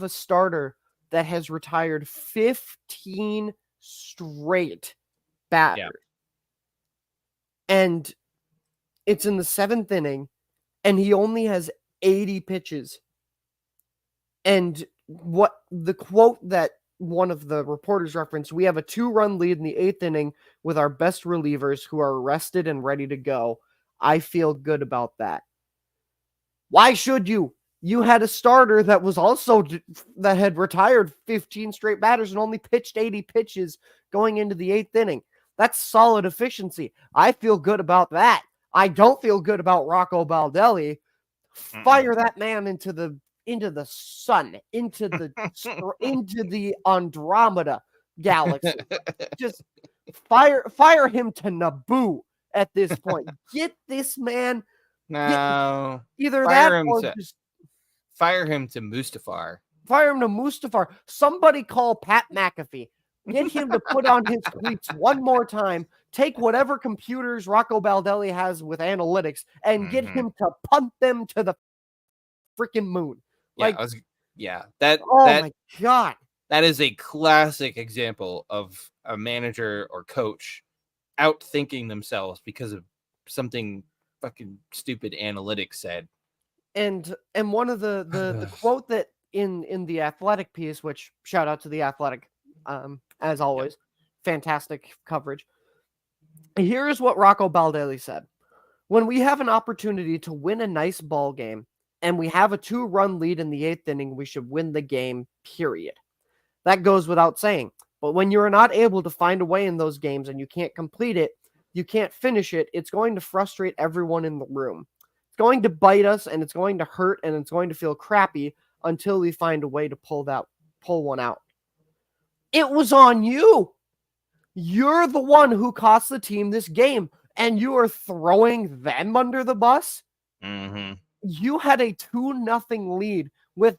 starter that has retired 15 straight batters. Yeah. And it's in the 7th inning, and he only has 80 pitches. And what the quote that one of the reporters referenced, we have a 2-run lead in the 8th inning with our best relievers who are rested and ready to go. I feel good about that. Why should you? You had a starter that was also that had retired 15 straight batters and only pitched 80 pitches going into the 8th inning. That's solid efficiency. I feel good about that. I don't feel good about Rocco Baldelli. Fire that man into the sun, into the Andromeda galaxy. Just fire him to Naboo at this point. Get this man. No. Either that or just fire him to Mustafar. Fire him to Mustafar. Somebody call Pat McAfee. Get him to put on his cleats one more time. Take whatever computers Rocco Baldelli has with analytics and get him to punt them to the freaking moon. My God. That is a classic example of a manager or coach outthinking themselves because of something fucking stupid analytics said. And one of the quote that in the Athletic piece, which shout out to the Athletic, as always, fantastic coverage. Here's what Rocco Baldelli said: when we have an opportunity to win a nice ball game and we have a 2-run lead in the 8th inning, we should win the game, period. That goes without saying. But when you're not able to find a way in those games and you can't complete it, you can't finish it, it's going to frustrate everyone in the room. It's going to bite us, and it's going to hurt, and it's going to feel crappy until we find a way to pull one out. It was on you. You're the one who cost the team this game, and you are throwing them under the bus? Mm-hmm. You had a 2-0 lead with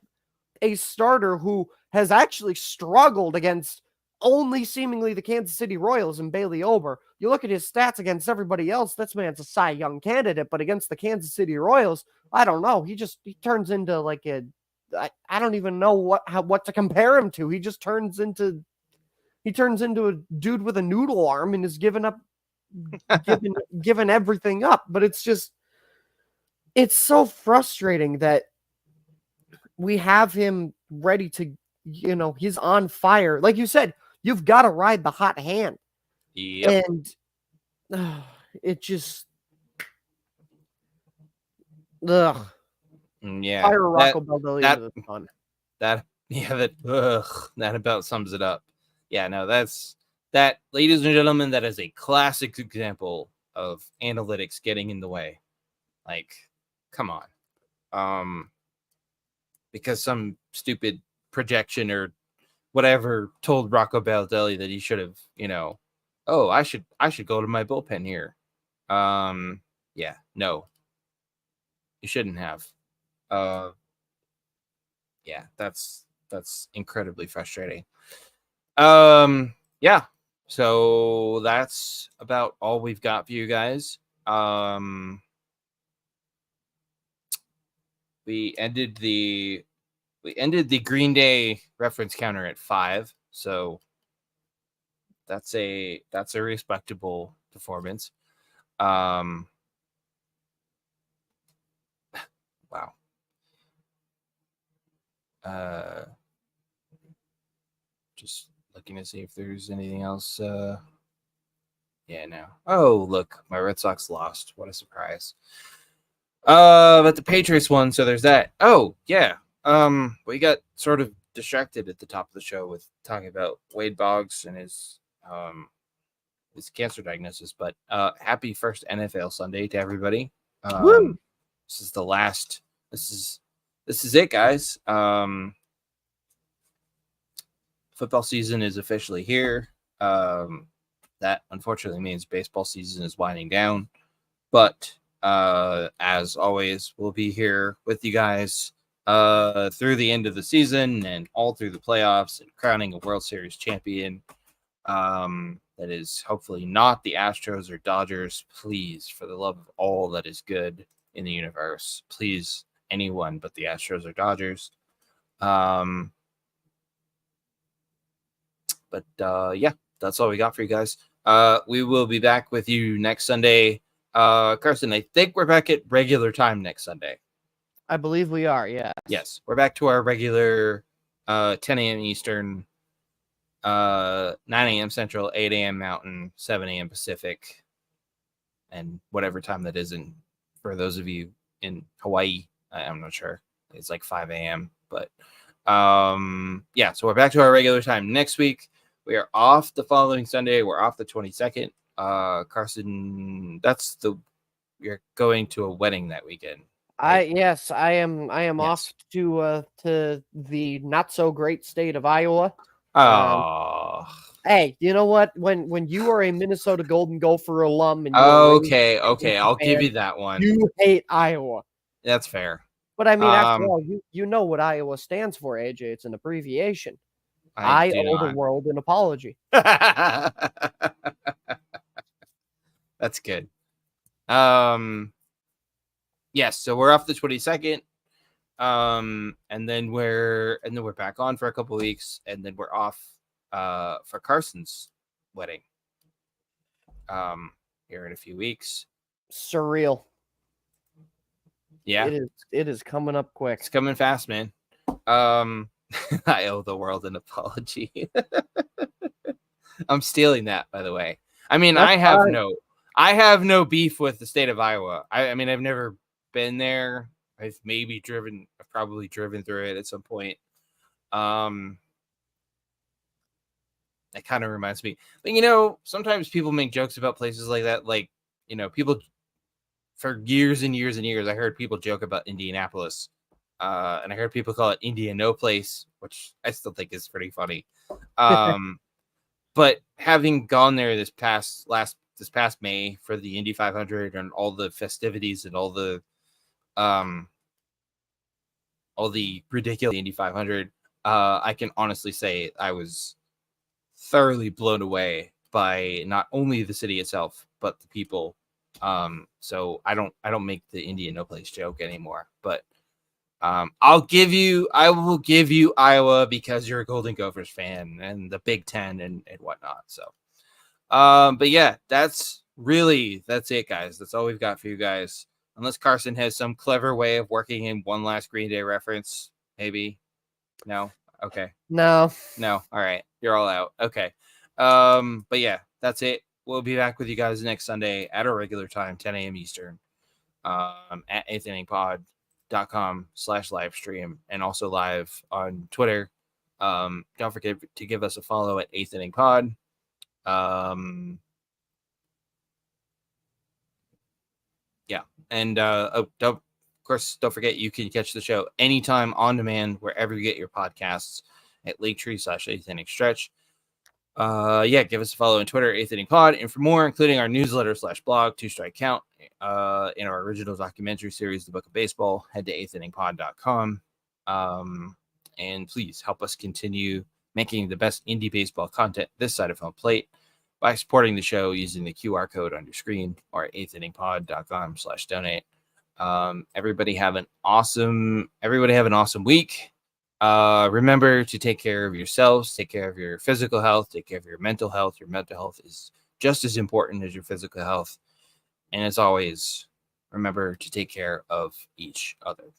a starter who has actually struggled against only seemingly the Kansas City Royals and Bailey Ober. You look at his stats against everybody else, this man's a Cy Young candidate, but against the Kansas City Royals, I don't know. He turns into like I don't even know what to compare him to. He just turns into a dude with a noodle arm and is giving everything up. But it's so frustrating that we have him ready to, he's on fire. Like you said, you've got to ride the hot hand. Yep. And it just, ugh. Yeah. Fire Rocco Baldelli into the sun. That about sums it up. Yeah, no, that, ladies and gentlemen, that is a classic example of analytics getting in the way. Like, come on. Because some stupid projection or whatever told Rocco Baldelli that he should have, I should go to my bullpen here. Yeah, no. You shouldn't have. Yeah, that's that's incredibly frustrating. Yeah. So that's about all we've got for you guys. We ended the Green Day reference counter at 5, so that's a respectable performance. Wow. Just looking to see if there's anything else. Yeah, no. Oh, look, my Red Sox lost. What a surprise. But the Patriots won, so there's that. Oh, yeah. We got sort of distracted at the top of the show with talking about Wade Boggs and his cancer diagnosis. But happy first NFL Sunday to everybody. Woo! This is the last. This is it, guys. Football season is officially here. That unfortunately means baseball season is winding down. But as always, we'll be here with you guys through the end of the season and all through the playoffs and crowning a World Series champion. That is hopefully not the Astros or Dodgers. Please, for the love of all that is good in the universe, please, anyone but the Astros or Dodgers. But yeah, that's all we got for you guys. We will be back with you next Sunday. Carson, I think we're back at regular time next Sunday. I believe we are, yes. Yes, we're back to our regular 10 a.m. Eastern, 9 a.m. Central, 8 a.m. Mountain, 7 a.m. Pacific, and whatever time that is in for those of you in Hawaii. I'm not sure. It's like 5 a.m. But yeah, so we're back to our regular time next week. We are off the following Sunday. We're off the 22nd. Carson, you're going to a wedding that weekend. Right? I am off to the not so great state of Iowa. Oh. Hey, you know what? When you are a Minnesota Golden Gopher alum and okay, I'll give you that one. You hate Iowa. That's fair. But I mean, after all, you know what Iowa stands for, AJ. It's an abbreviation. I owe the world an apology. That's good. Yes, so we're off the 22nd. And then we're back on for a couple weeks, and then we're off for Carson's wedding. Here in a few weeks. Surreal. Yeah. It is coming up quick. It's coming fast, man. I owe the world an apology. I'm stealing that, by the way. I mean, I have no beef with the state of Iowa. I mean, I've never been there. I've probably driven through it at some point. That kind of reminds me. But, sometimes people make jokes about places like that. Like, people for years and years and years, I heard people joke about Indianapolis. And I heard people call it Indianoplace, which I still think is pretty funny. But having gone there this past May for the Indy 500 and all the festivities and all the ridiculous Indy 500, I can honestly say I was thoroughly blown away by not only the city itself but the people. So I don't make the Indianapolis joke anymore, but I will give you Iowa because you're a Golden Gophers fan and the Big Ten and whatnot. So, but yeah, that's it, guys. That's all we've got for you guys. Unless Carson has some clever way of working in one last Green Day reference, maybe. No. Okay. No. All right. You're all out. Okay. But yeah, that's it. We'll be back with you guys next Sunday at our regular time, 10 a.m. Eastern, at eighth-inning-pod.com/live stream and also live on Twitter. Don't forget to give us a follow at 8th Inning Pod. Yeah. And don't forget you can catch the show anytime on demand wherever you get your podcasts at Linktree/8th Inning Stretch. Yeah, give us a follow on Twitter, 8th Inning Pod, and for more, including our newsletter/blog, 2 Strike Count, in our original documentary series, The Book of Baseball, head to 8th-inning-pod.com. And please help us continue making the best indie baseball content this side of home plate by supporting the show using the QR code on your screen or at eighth-inningpod.com/donate. Everybody have an awesome week. Remember to take care of yourselves, take care of your physical health, take care of your mental health. Your mental health is just as important as your physical health. And as always, remember to take care of each other.